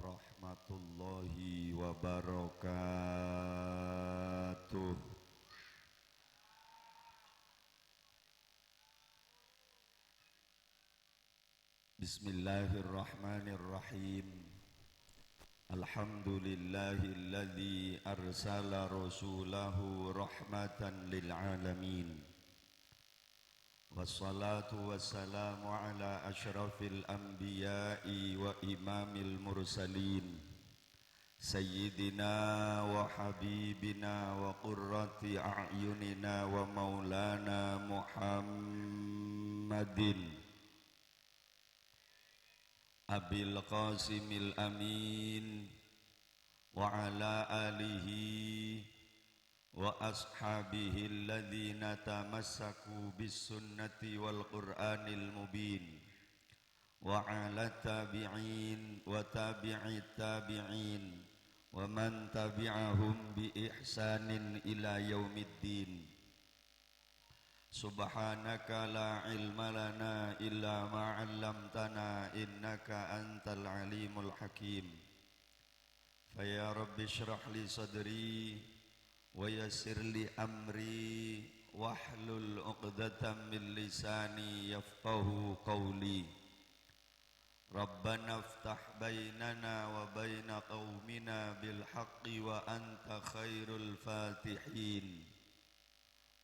warahmatullahi wabarakatuh. Bismillahirrahmanirrahim. Alhamdulillahilladzi arsala rasulahu rahmatan lil alamin. Wassalatu wassalamu ala asyrafil anbiya'i wa imamil mursalin Sayyidina wa habibina wa qurrati a'yunina wa maulana Muhammadin Abil Qasimil Amin wa ala alihi wa ashabihi alladhina tamassaku bis sunnati wal qur'anil mubin wa ala tabi'in wa tabi'it tabi'in wa man tabi'ahum bi ihsanin ila yaumiddin. Subhanaka la ilma lana illa ma 'allamtana innaka antal alimul hakim. Fa ya rabbi shrah li sadri wa yassir li amri wahlul 'uqdatam min lisani yafqahu qawli. Rabbana iftah bainana wa baina qaumina bil haqqi wa anta khairul fatihin.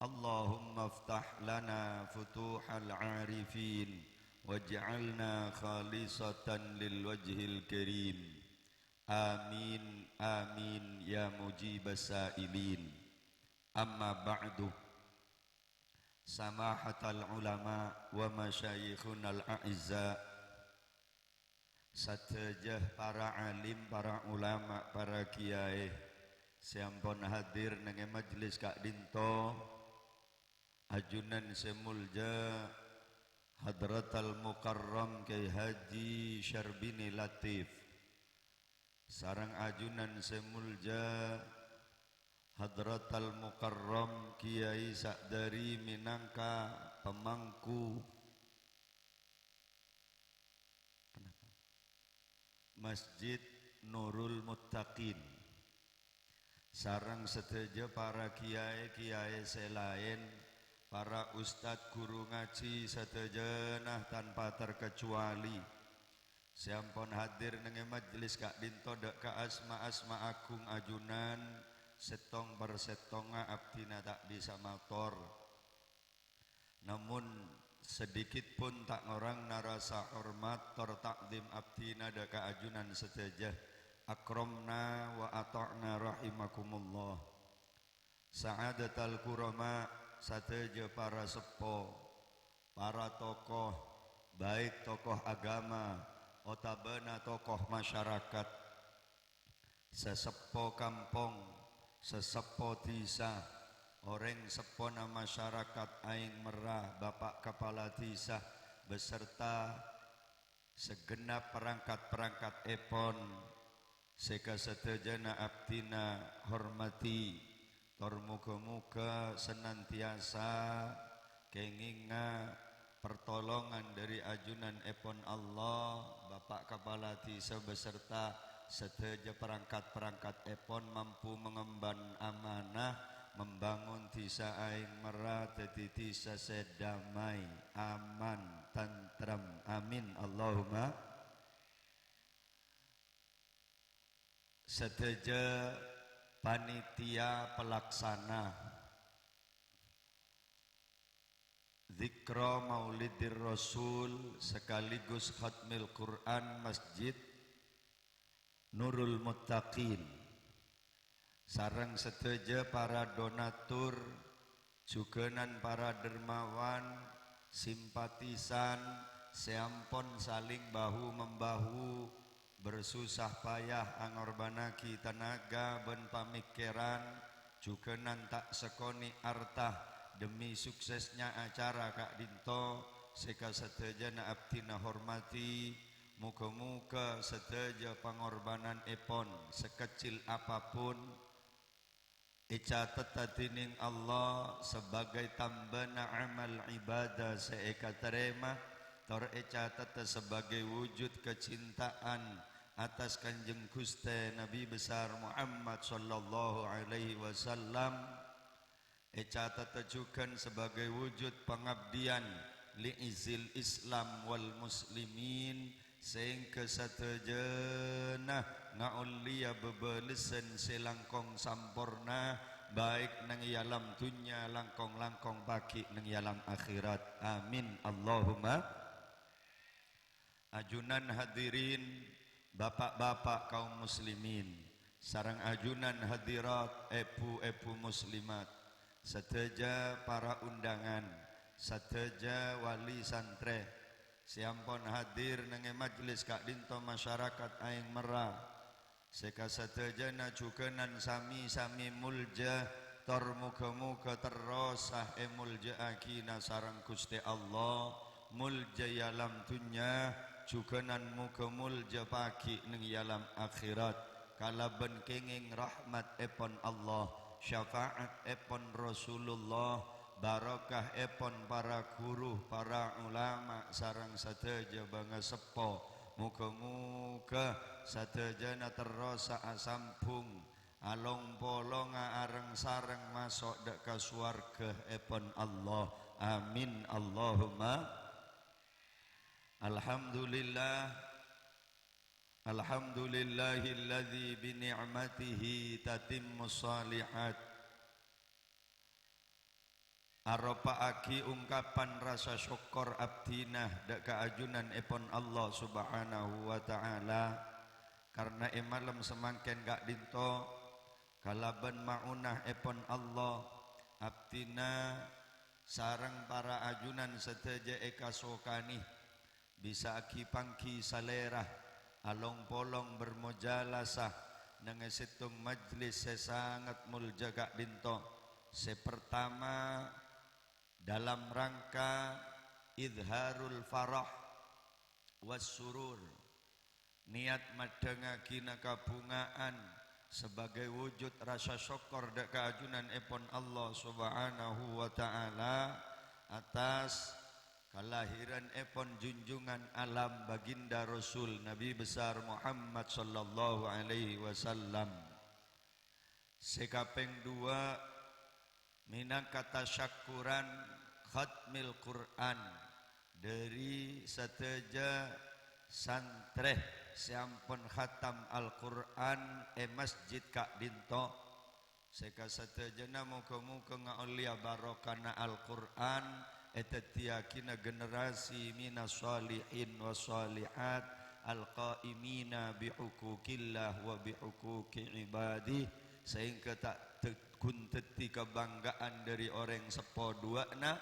Allahumma iftah lana futuhal arifin waj'alna khalisatan lil wajhil karim. Amin amin ya mujibas sailin. Amma ba'du. Samahatal ulama wa masyayikhunal a'izza, satejah para alim, para ulama, para kiai sampun hadir nang majelis Kak Dinto ajunan semulja Hadratal Mukarram Kyai Haji Syarbini Latif, sarang ajunan semulja Hadratal Mukarram Kiai Sakdari minangka pemangku Masjid Nurul Muttaqin, sarang seteja para kiai-kiai selain, para ustadz guru ngaji setejenah tanpa terkecuali sampun hadir nang majelis Kak Dinto dek ka asma agung ajunan setong persetonga abdina tak bisa mator, namun sedikit pun tak ngorang narasa hormat tor takdim abdina dek ka ajunan setejah akramna wa ata'na rahimakumullah. Sa'adatal kurama, sateja para sepo, para tokoh, baik tokoh agama otabana tokoh masyarakat, sesepo kampung, sesepo desa, orang sepona masyarakat Aing Merah, Bapak Kepala Desa beserta segenap perangkat-perangkat epon seka setejana abdina hormati. Tor muga-muga senantiasa kenginga pertolongan dari ajunan epon Allah, Bapak Kepala Desa beserta seteja perangkat-perangkat epon mampu mengemban amanah membangun desa Aing Merah dadi desa sedamai, aman, tentram. Amin Allahumma. Seteja panitia pelaksana Zikra Maulidir Rasul sekaligus Khatmil Quran Masjid Nurul Muttaqin, sareng seteja para donatur jugenan para dermawan simpatisan seampun saling bahu membahu bersusah payah angorbanaki tenaga ben pamikiran jugenan tak sekoni artah demi suksesnya acara Kak Dinto seka setejana abdina hormati. Muga-muga seteja pengorbanan epon sekecil apapun icatat tatining Allah sebagai tambana amal ibadah seeka terema tor icatat sebagai wujud kecintaan atas Kanjeng Gusti Nabi besar Muhammad sallallahu alaihi wasallam eca tetejukan sebagai wujud pengabdian liizil Islam wal muslimin sing kesatejenah ngaulia bebelesen selangkong sampurna baik nang alam dunya langkong-langkong baki nang alam akhirat amin Allahumma. Ajunan hadirin bapak-bapak kaum muslimin sareng ajunan hadirat epu-epu muslimat seteja para undangan seteja wali santre siampun hadir nenge majlis kak dinto masyarakat aing merah seka setejana cukenan sami-sami mulja tor muka-muka terrosah mulja akina sarang Gusti Allah mulja yalam dunya cukenan muka mulja paki neng yalam akhirat kalaben kenging rahmat epon Allah syafaat epon Rasulullah barakah epon para guru para ulama sarang sateja bangga sepo muka-muka satejana terrosa asampung along polonga areng sareng masuk dek ka swarga epon Allah amin Allahumma. Alhamdulillah alhamdulillahilladzi bi ni'matihi tatimmus shalihat aropaaki ungkapan rasa syukur abdinah dak kaajunan epon Allah subhanahu wa ta'ala karena malam semangken gak dinto kalaban maunah epon Allah abdina sarang para ajunan seteja eka sokani bisa aki pangki salerah along polong bermujalasah nangesitung majlis sesangat mulja gak dinto sepertama dalam rangka idharul farah wassurur niat madengakina kabungaan sebagai wujud rasa syukur dak keajunan epon Allah subhanahu wa ta'ala atas kelahiran epon junjungan alam baginda Rasul Nabi besar Muhammad sallallahu alaihi wasallam sekapeng dua minangkata syakuran khatmil Quran dari seteja santreh siampun khatam Al-Quran masjid kak dinto seka setejana muka-muka ngaulia barokana Al-Quran etetiakina generasi minas salihin wa salihat al-qaimina bihukukillah wa bihukuki ibadih sehingga tak kunteti kebanggaan dari orang sepoduana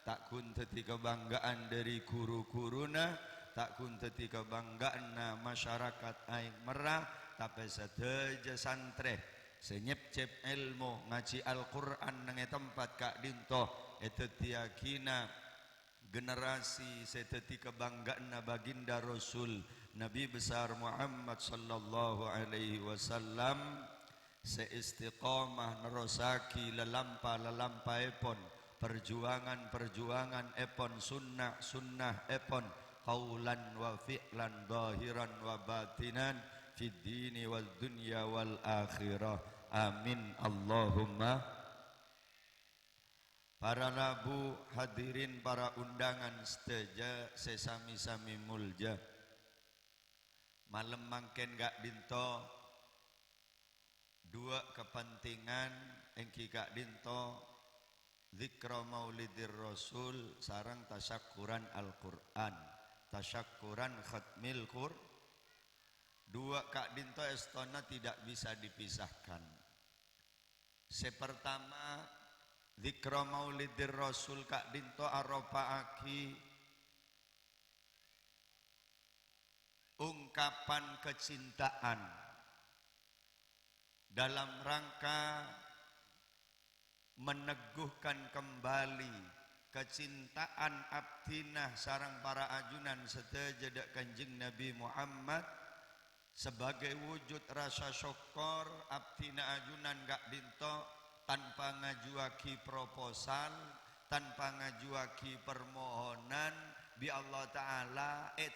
tak kunteti kebanggaan dari guru-guruna tak kunteti kebanggaan masyarakat aing merah tapi seteja santre senyep-cep ilmu ngaji Al-Quran nang tempat kak dinto etetiakina generasi seteti kebanggaan baginda Rasul Nabi besar Muhammad sallallahu alaihi wasallam seistiqamah nerosaki lelampa epon perjuangan epon sunnah epon qaulan wa fi'lan zahiran wa batinan fid dini wal dunya wal akhirah amin Allahumma. Para rabu hadirin para undangan seteja sesami-sami mulja malam mangken gak dinto dua kepentingan engki gak dinto zikra maulidir Rasul sarang tasyakuran Al-Quran tasyakuran khatmil Quran dua kak dinto estona tidak bisa dipisahkan. Sepertama zikra maulidir Rasul kak dinto aropaaki ungkapan kecintaan dalam rangka meneguhkan kembali kecintaan abdinah sarang para ajunan seteja Kanjeng Nabi Muhammad sebagai wujud rasa syukur abdinah ajunan gak dinto tanpa ngajuaki proposal tanpa ngajuaki permohonan bi Allah Ta'ala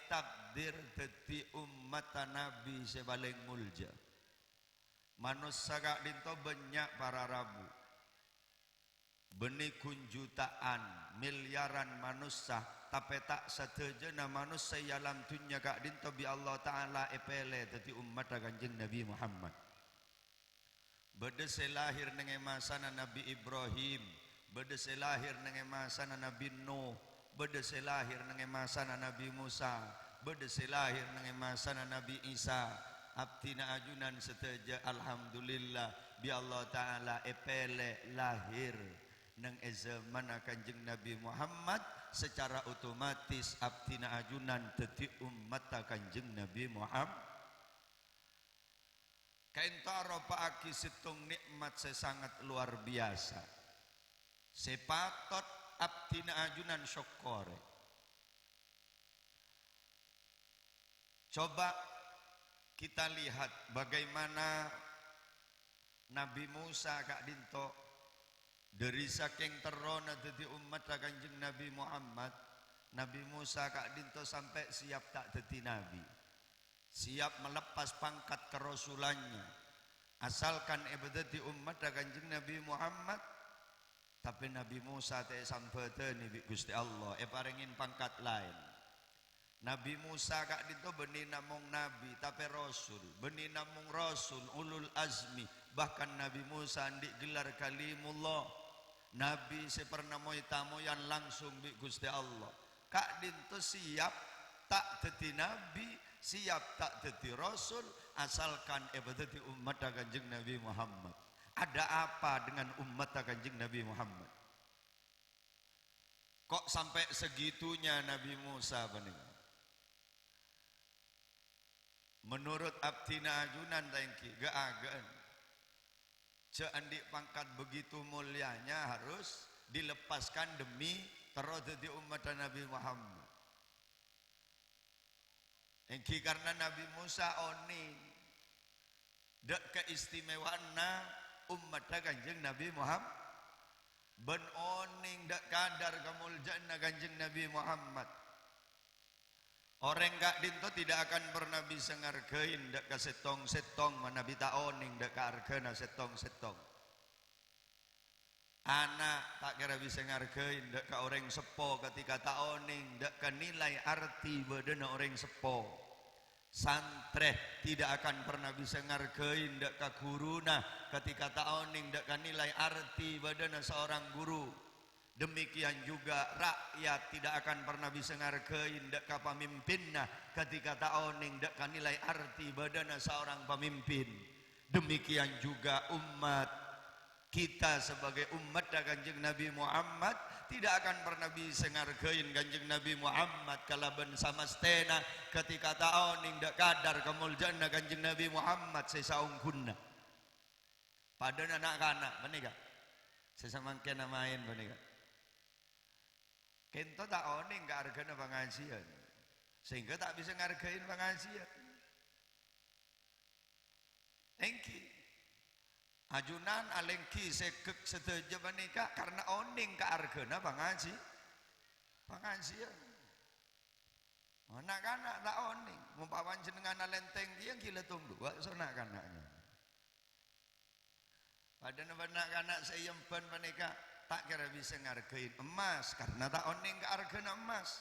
takdir dadi umat Nabi sebaling mulja. Manusia gak dinto banyak para rabu. Benikun jutaan, miliaran manusia, tapi tak setejana manusia alam dunia gak dinto bi Allah Ta'ala epele dadi umat Kanjeng Nabi Muhammad. Bedese lahir nenge masana Nabi Ibrahim, bedese lahir nenge masana Nabi Nuh, bedese lahir nenge masana Nabi Musa, bedese lahir nenge masana Nabi Isa. Abtina ajunan seteja alhamdulillah bi Allah Ta'ala epele lahir neng zaman Kanjeng Nabi Muhammad, secara otomatis abtina ajunan dadi umat Kanjeng Nabi Muhammad. Kaintaro paaki situng nikmat sesangat luar biasa. Sepatot abdina ajunan syokore. Coba kita lihat bagaimana Nabi Musa kak dinto dari saking terona dadi umat Kanjeng Nabi Muhammad. Nabi Musa kak dinto sampai siap tak dadi nabi, siap melepas pangkat kerasulannya asalkan dadi umat Kanjeng Nabi Muhammad. Tapi Nabi Musa teh sampeteni bi Gusti Allah paringin pangkat lain. Nabi Musa kak dinto benih namung nabi tapi rasul, benih namung rasul ulul azmi. Bahkan Nabi Musa ndik gelar kalimullah, nabi sepernamoy tamoyan langsung bi Gusti Allah. Kak dinto siap tak dadi nabi, siap tak dadi rasul asalkan dadi umat Kanjeng Nabi Muhammad. Ada apa dengan umat Kanjeng Nabi Muhammad? Kok sampai segitunya Nabi Musa bening? Menurut abdina ajunan tangki geagan ceandik pangkat begitu mulianya harus dilepaskan demi terus jadi umat Nabi Muhammad. Engki karena Nabi Musa oning dek keistimewaanna umat Kanjeng Nabi Muhammad, ben oning dek kadar kemuliaanna Kanjeng Nabi Muhammad. Orang gak dinto tidak akan pernah bisa ngargain dek ka setong-setong mana bita oning dek ka argana setong-setong. Anak tak kira bisa ngargain dek ka orang sepo ketika tak oning dek ka nilai arti bedena orang sepo. Santreh tidak akan pernah bisa ngargain dek ka guruna ketika tak oning dek ka nilai arti bedena seorang guru. Demikian juga rakyat tidak akan pernah bisa ngargain dek ka pamimpinna ketika taoning dek ka nilai arti badana seorang pemimpin. Demikian juga umat kita sebagai umat Kanjeng Nabi Muhammad tidak akan pernah bisa ngargain Kanjeng Nabi Muhammad kalaban samastena ketika taoning dek kadar kemuliaan Kanjeng Nabi Muhammad sesaungkunna. Padahal anak-anak menika sesamangkena main menika. Kento tak oning ke argana pengajian sehingga tak bisa ngargain pengajian. Engki ajunan alengki sekek seteja menika karena oning ke argana pengajian. Anak-anak tak oning mumpawan jenengan lenteng dia gila tunggu wak sonak-anaknya. Padahal anak-anak seyemban menika tak kira bisa ngargain emas karena tak oning ke argana emas.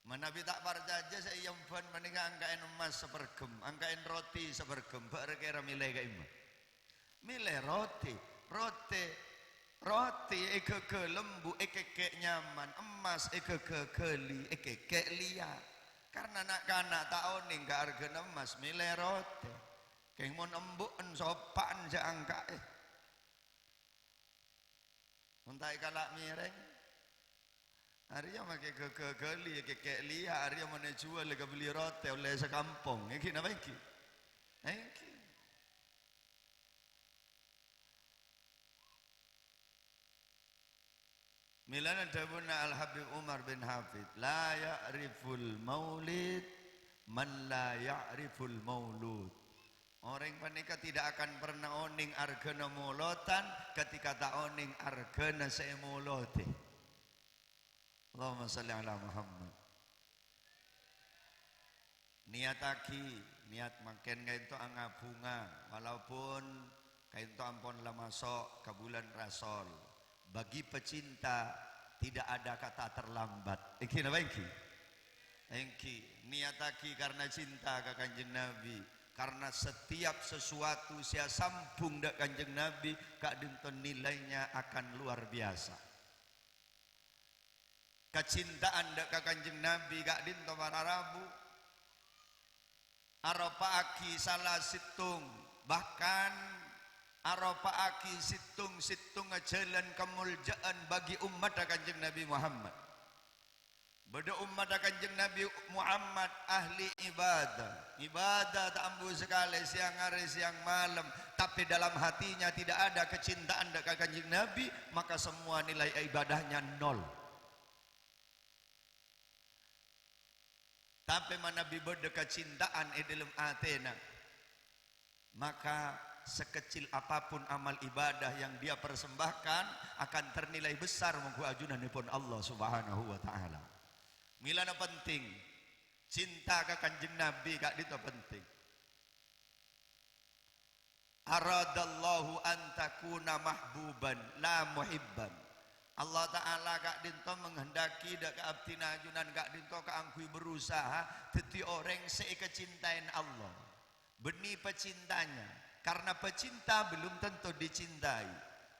Menabi tak parjaja saya yemban menika angkain emas sepergem, angkain roti sepergem, kira milih ke imah. Milih roti ke lembu ke nyaman, emas ke geli ke liya. Karena nak-anak tak oning ke argana emas milih roti. Keng mon embuken sopan jangka Untai kalak mireng, Arya make kegeli, kekek liha, Arya mana jual lega beli roti oleh sekampung. Iki napa iki? Iki. Milana dabuna Al-Habib Umar bin Hafid, la ya'riful maulid man la ya'riful maulud. Orang panika tidak akan pernah oning argana molotan ketika tak oning argana semolote. Allahumma salli ala Muhammad. Niataki niat makin kainto anga bunga walaupun kainto ampun lah masuk ke bulan Rasul. Bagi pecinta tidak ada kata terlambat. Iki napa iki? Iki niataki karena cinta ke Kanjeng Nabi. Karena setiap sesuatu saya sambung dak Kanjeng Nabi, kak dinten nilainya akan luar biasa. Kecintaan dak Kanjeng Nabi kak dinten para Rabu aropaaki salah situng, bahkan aropaaki situng jalan kemuliaan bagi umat Kanjeng Nabi Muhammad. Beda umat Kanjeng Nabi Muhammad ahli ibadah tak ambu sekali siang hari siang malam, tapi dalam hatinya tidak ada kecintaan dak Kanjeng Nabi, maka semua nilai ibadahnya nol. Tapi mana bibada kecintaan dalam atena, maka sekecil apapun amal ibadah yang dia persembahkan akan ternilai besar mengku ajunanipun Allah Subhanahu wa taala. Milana penting cinta ke Kanjeng Nabi kak itu penting. Aradallahu an takuna mahbuban la muhibban. Allah Ta'ala kak dinto menghendaki dak abdi najunan kak dinto keangkui berusaha teti orang seikecintain Allah benih pecintanya, karena pecinta belum tentu dicintai.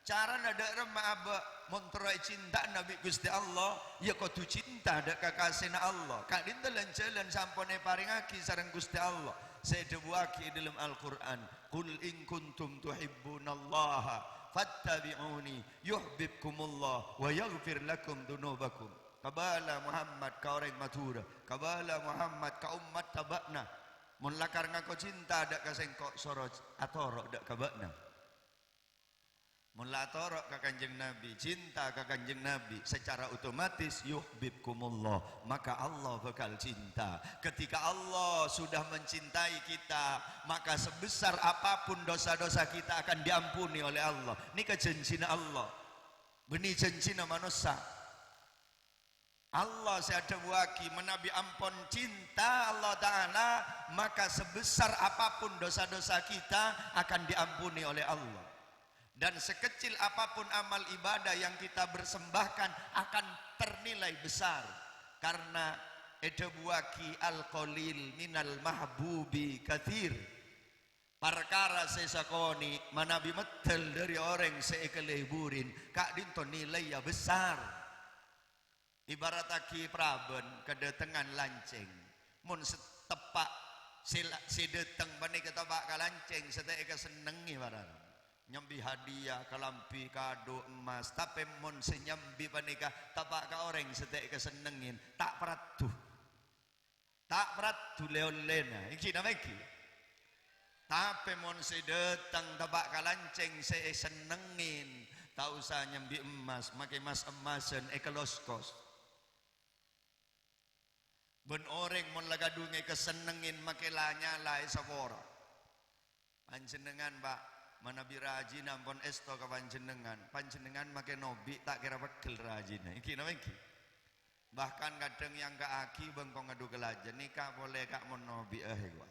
Cara nada remah aba montroy cinta Nabi Gusti Allah ya kau tu cinta dak kakasina Allah kak dinto jalan sampone paringaki sareng Gusti Allah. Saya debuaki dalam Al-Quran, qul in kuntum tuhibbunallaha fattabi'uni yuhibbukumullah wa yaghfir lakum dunubakum. Kabala Muhammad ka orang matura, kabala Muhammad ka umat tabakna, mun lakar ngako cinta dak kasengkok sorot atoro dak kabakna. Mun la atoro ka Kanjeng Nabi, cinta ka Kanjeng Nabi, secara otomatis yuhibbukumullah, maka Allah bakal cinta. Ketika Allah sudah mencintai kita, maka sebesar apapun dosa-dosa kita akan diampuni oleh Allah. Ini kejanjina Allah, benih janjina manusia. Allah saya waki menabi ampun cinta Allah Ta'ala, maka sebesar apapun dosa-dosa kita akan diampuni oleh Allah. Dan sekecil apapun amal ibadah yang kita bersembahkan akan ternilai besar, karena edebuaki al-qalil minal mahbubi kathir. Perkara sesakoni manabi metel dari orang seekeleburin kak dinto nilai ya besar. Ibarat aki praben kedatangan lanceng, mun setepak sideteng bani ketebak kalanceng seteika senengi barang. Nyambi hadiah kalampi kado emas, tapi mon senyambi panika tapak ka orang setek kesenengin tak peratu leolena iki nama iki. Tapi mon sedetang tapak kalanceng se senengin tak usah nyambi emas, make emas emasan ekoloskos. Ben orang mon lagadunge kesenengin make lanya sabora. Panjenengan Pak manabi rajin ampun esto ke panjenengan make nobi tak kira pegel rajin iki nama iki. Bahkan kadang yang ke aki bengkong ngadu kelajan nikah boleh kak mon nobi gua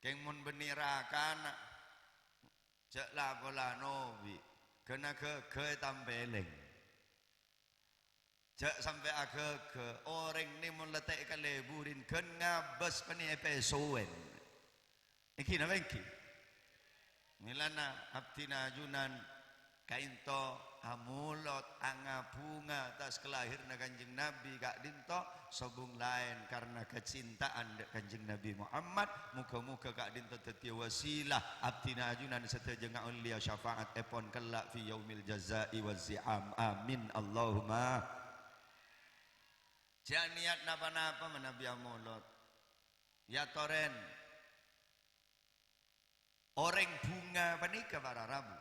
keng mon benirakan cek lah pola nobi kena ke tampeleng cek sampai ke orang ni mon letek ke leburin kena bes pani epesoen iki nama iki. Milana abdi najunan kainto amulot anga bunga atas kelahirna Kanjeng Nabi kak dinto sobung lain karena kecintaan dek Kanjeng Nabi Muhammad. Muka-muka kak dinto teti wasilah abdi najunan setajeng ulia syafaat epon kelak fi yaumil jazai wazi'am. Amin Allahumma. Jangan niat napa-napa menabi amulot ya toren. Orang bunga panika para Rabu.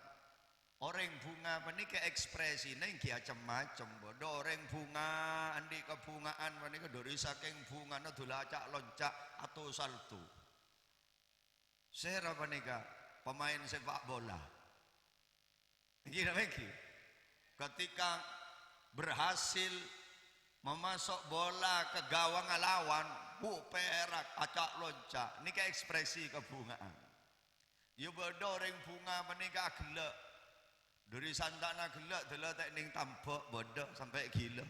Orang bunga panika ekspresi neng kia macam bodoh. Orang bunga andi kebungaan panika dari saking bunga no dolacak loncak atau salto. Sera panika pemain sepak bola. Gila lagi. Ketika berhasil memasok bola ke gawang lawan, perak, acak loncak. Ini kayak ekspresi kebungaan. Ya bedoreng bunga menikah gelak. Dari santana gelak, delok tek ning tambok bodok sampai gila.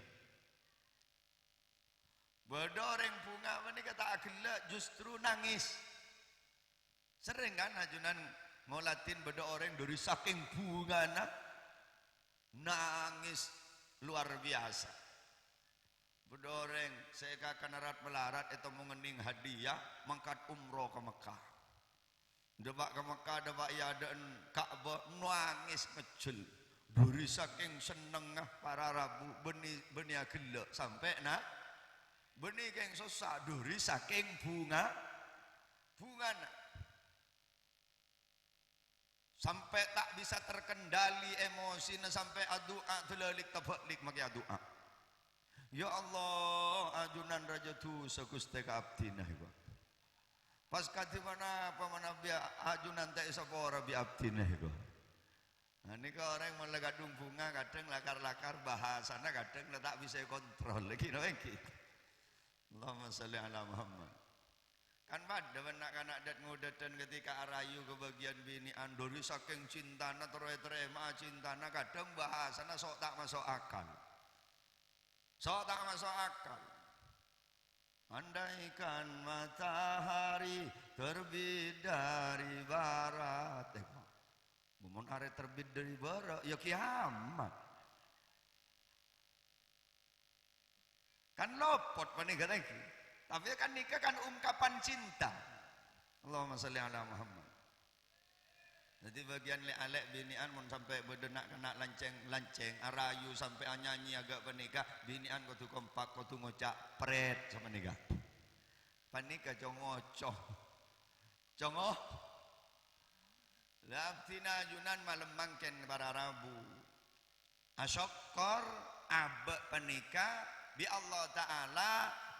Bedoreng bunga menikah tak gelak, justru nangis. Sering kan ajunan ngolatin bedoreng dari saking bungana nangis luar biasa. Bedoreng saya akan erat melarat itu mengening hadiah mangkat umroh ke Mekah. Debak ke Mekah, debak ya dan Ka'bah nangis ngecel. Dari saking senengah para rabu benih gelak sampai nak benih keng susah dari saking bunga nak. Sampai tak bisa terkendali emosinya sampai adua telalik tabalik maki adua. Ya Allah ajunan raja tu saguste ka abdina iba. Pas kati mana biya ajunan tak sapora bi abdina iba. Nah ini ke orang yang melegadung bunga kadang lakar-lakar bahasana kadang tak bisa kontrol lagi no engki. Allahumma sholli ala Muhammad. Kan pada anak-anak dat ngudatan ketika arayu ke bagian bini andori saking cintana terema cintana kadang bahasana sok tak masuk akal. Sok tak masuk akal. Andaikan matahari terbit dari barat, mun are terbit dari barat ya kiamat. Kan lopot menikah lagi. Tapi kan nikah kan ungkapan cinta. Allahumma sholli ala Muhammad. Jadi bagian alek binian mun sampai bedenak kena lanceng arayu sampai nyanyi agak penikah binian kudu kompak kudu ngocak pret sama nikah. Panikah jongocoh. Jongoh. Labtina junan malam mangken para rabu. Asyokor abek penikah bi Allah Ta'ala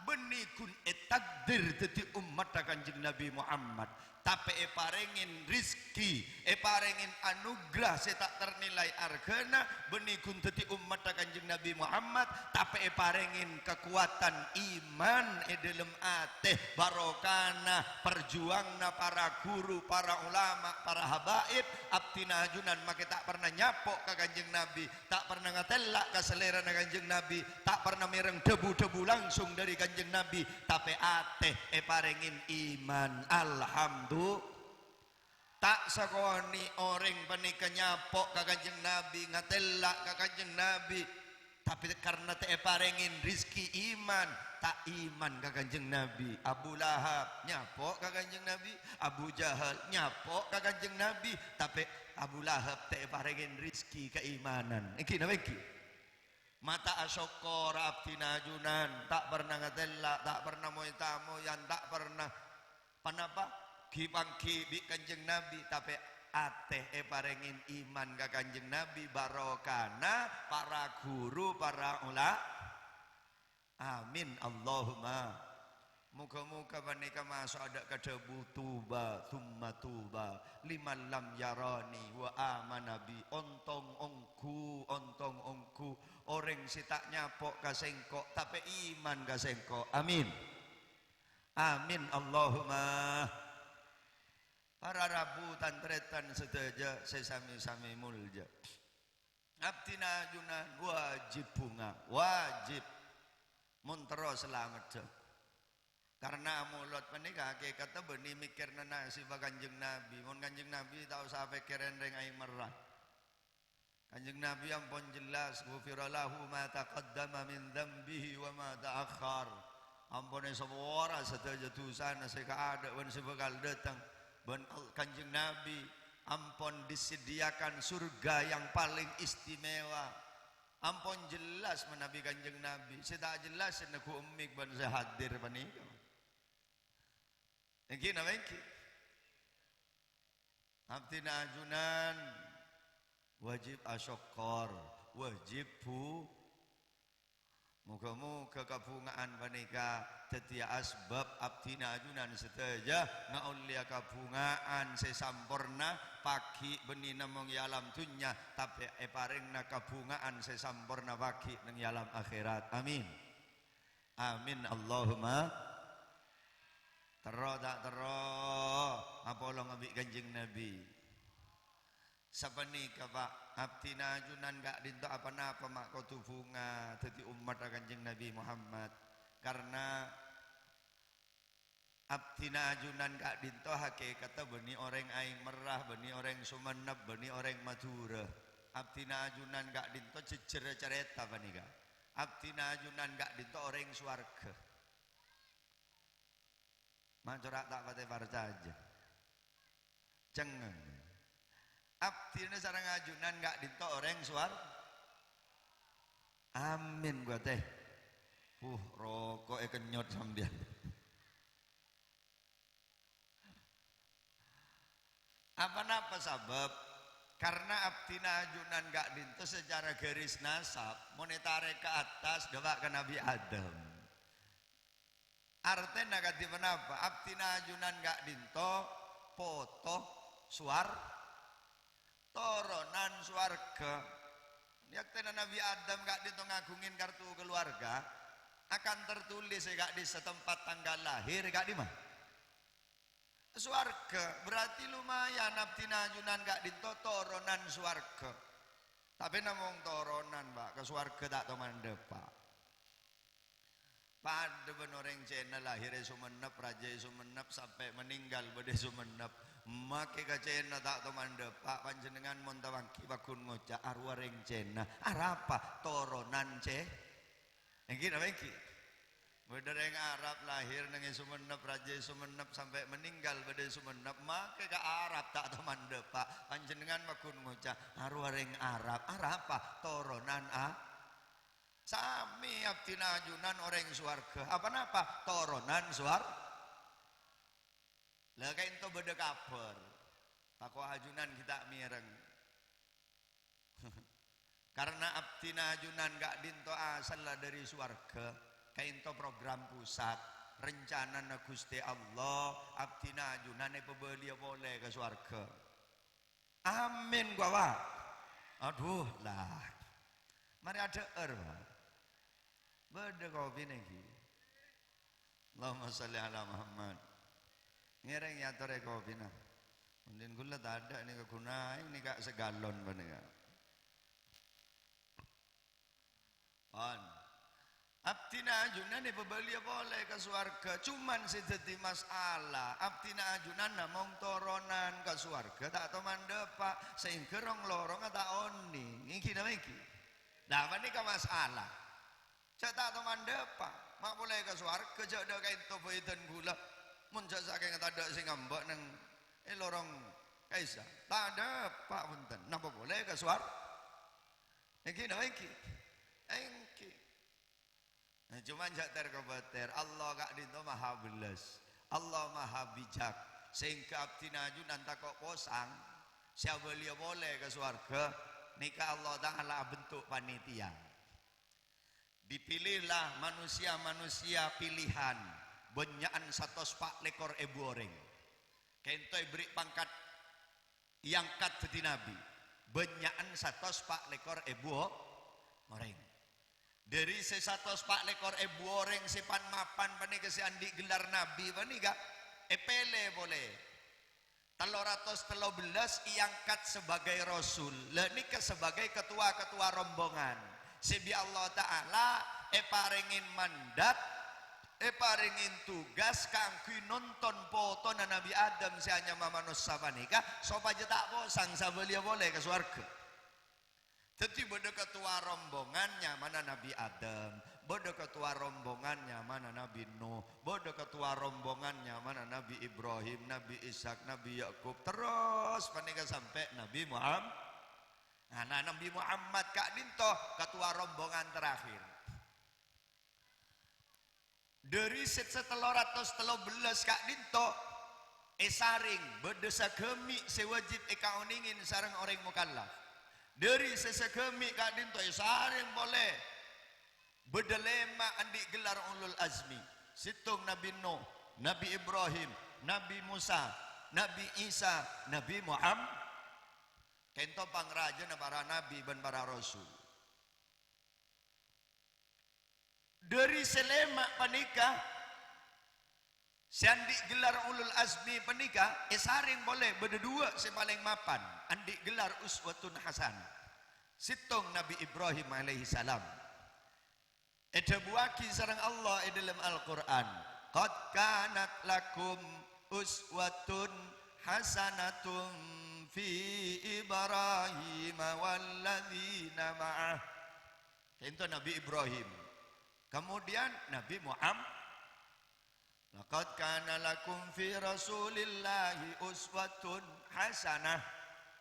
benikun etakdir teti umat kanjeng Nabi Muhammad tapi parengin rizki parengin anugerah saya tak ternilai argana benikun teti umat kanjeng Nabi Muhammad tapi parengin kekuatan iman dalam ateh barokana perjuangna para guru para ulama para habaib abtina ajunan maka tak pernah nyapok ke kanjeng Nabi tak pernah ngatelak ke selera kanjeng Nabi tak pernah mireng debu-debu langsung dari kanjeng Nabi tapi ateh parengin iman alhamdulillah tak sakoni orang penikah nyapok ke kanjeng Nabi ngatelak ke kanjeng Nabi tapi karena teh parengin rizki iman tak iman ke kanjeng Nabi Abu Lahab nyapok ke kanjeng Nabi Abu Jahal nyapok ke kanjeng Nabi tapi Abu Lahab teh parengin rizki keimanan iki napa iki mata asyokor abdina junan tak pernah ngatella tak pernah moitamu yang tak pernah panapa kibangki bi kanjeng Nabi tapi ateh parengin iman ka kanjeng Nabi barokana para guru para ulama amin Allahumma muka-muka panika masuk ada kadebu tuba thumma tuba liman lam yarani wa amanabi ontong ongku orang si tak nyapok kasengkok tapi iman kasengkok amin amin Allahumma para rabu tantretan sedaja sesami-sami mulja abdina junan wajib bunga wajib muntero selamat karena mulut menikah kata benih mikir nasi kanjeng Nabi mun kanjeng Nabi tak usah pikirin reng aing merah kanjeng Nabi ampun jelas ghufiralahu ma taqaddama min dzambihi wa ma ta'akhkhar ampun semua sedaya dosana sekaada wan sebekal datang ben kanjeng Nabi ampun disediakan surga yang paling istimewa ampun jelas menabi kanjeng Nabi saya tak jelas naku ummik ban saya hadir panika iki nama iki abdina ajunan wajib asyokor wajib bu muka-muka kabungaan panika tetia asbab abdina ajunan seteja ngaulia kabungaan sesampurna pagi benina mong yalam dunya tapi parengna kabungaan sesampurna pagi nang yalam akhirat amin Amin Allahumma. Tero tak tero apa lo ngabik Kanjeng Nabi. Sapanika Pak abdina ajunan gak dinto apa-apa mak kau bunga dadi umat Kanjeng Nabi Muhammad. Karena abdina ajunan gak dinto hakikatnya beni orang aing merah, beni orang Sumenep, beni orang Madura. Abdina ajunan gak dinto jejer cerita panika. Abdina ajunan gak dinto orang swarga. Macorak tak pate parca aja. Cengeng. Abdina sareng ajunan gak dinto orang swarga. Amin gua teh. Rokok kenyot sambian. Apa-apa sabab? Karena abdina ajunan gak dinto secara garis nasab monetare ke atas dewak ke Nabi Adam. Artinya negatif apa? Abdina ajunan gak dinto foto suar toronan suarga. Yaktena Nabi Adam gak dinto ngagungin kartu keluarga akan tertulis gak di setempat tanggal lahir gak di mana? Suarga berarti lumayan abdina ajunan gak dinto toronan suarga. Tapi namung toronan Pak ke suarga tak teman depak. Pada benoreng Cina lahir Sumenep, raja Sumenep sampai meninggal pada Sumenep. Make ke Cina tak teman depak panjenengan montawangki bakun ngoca arwareng Cina. Arapa toronan C. Yang kita meki. Berdereng Arab lahir dengan Sumenep, raja Sumenep sampai meninggal pada Sumenep. Maka ke Arab tak teman depak panjenengan bakun ngoca arwareng Arab. Arapa toronan A. Sami abdina ajunan orang suarga. Apa-apa? Toronan suar. Lah kain to beda kabar. Pako ajunan kita mireng. Karena abdina ajunan gak dinto asal lah dari suarga. Kain to program pusat. Rencana na Gusti Allah. Abdina ajunan pebeli boleh ke suarga. Amin gua Pak. Aduh lah. Mari ada Pak. Beda kopi niki. Allahumma sholli ala Muhammad. Ngereng ya tore kopi nah. Mungkin gula tak ada ini kegunaan ini kak segalon bener. On. Abdina ajunan ini pebeli boleh ke suarga. Cuman sedeti masalah. Abdina ajunan namong toronan ke suarga tak teman depak sehingga rong lorong tak oni. Iki nama iki. Nah apa ini ke masalah? Cak tak teman depak, mak boleh ke suarga cak dah kain topo itan gula, muncak saking tak ada sing ngambak neng lorong kaisa, tak ada pak punten, napa boleh ke suarga? Engki dah engki. Nah cuman cak terkebeter, Allah gak dinto maha belas, Allah maha bijak, sehingga abdina ajunan tak kok posang, siapa beliau boleh ke suarga, nikah Allah Taala bentuk panitia. Dipilihlah manusia-manusia pilihan benyaan satos pak lekor ebu oreng kentoi beri pangkat iangkat jadi nabi benyaan satos pak lekor ebu oreng dari sesatos pak lekor ebu oreng sepan mapan pani kesiandi gelar nabi pani gak epele boleh 313 iangkat sebagai rasul lenika sebagai ketua-ketua rombongan sebi Allah Ta'ala paringin mandat paringin tugas kangkui nonton foto na Nabi Adam si hanya mamanus sabanika supaya tak bosang sabelia boleh ke surga. Tetapi bodoh ketua rombongannya mana Nabi Adam, bodoh ketua rombongannya mana Nabi Nuh, bodoh ketua rombongannya mana Nabi Ibrahim, Nabi Ishak, Nabi Yakub, terus panika sampai Nabi Muhammad. Nah, Nabi Muhammad Kak Dinto ketua rombongan terakhir. Dari setelah 113 Kak Dinto saring berdesa gemi sewajib ikauningin sarang orang mukallaf. Dari sesegemi Kak Dinto saring boleh bedelema andi gelar ulul azmi. Situng Nabi Nuh, Nabi Ibrahim, Nabi Musa, Nabi Isa, Nabi Muhammad. Kento pangraja na para nabi dan para rasul. dari selemak panika siandik gelar ulul azmi panika esaring boleh berdua sepaling mapan andik gelar uswatun hasan sitong Nabi Ibrahim alaihi salam eta buaki sareng Allah dalam Al-Qur'an qad kanat lakum uswatun hasanatun fi Ibrahim walladzina ma'ah itu Nabi Ibrahim kemudian Nabi Muhammad laqad kana lakum fi rasulillahi uswatun hasanah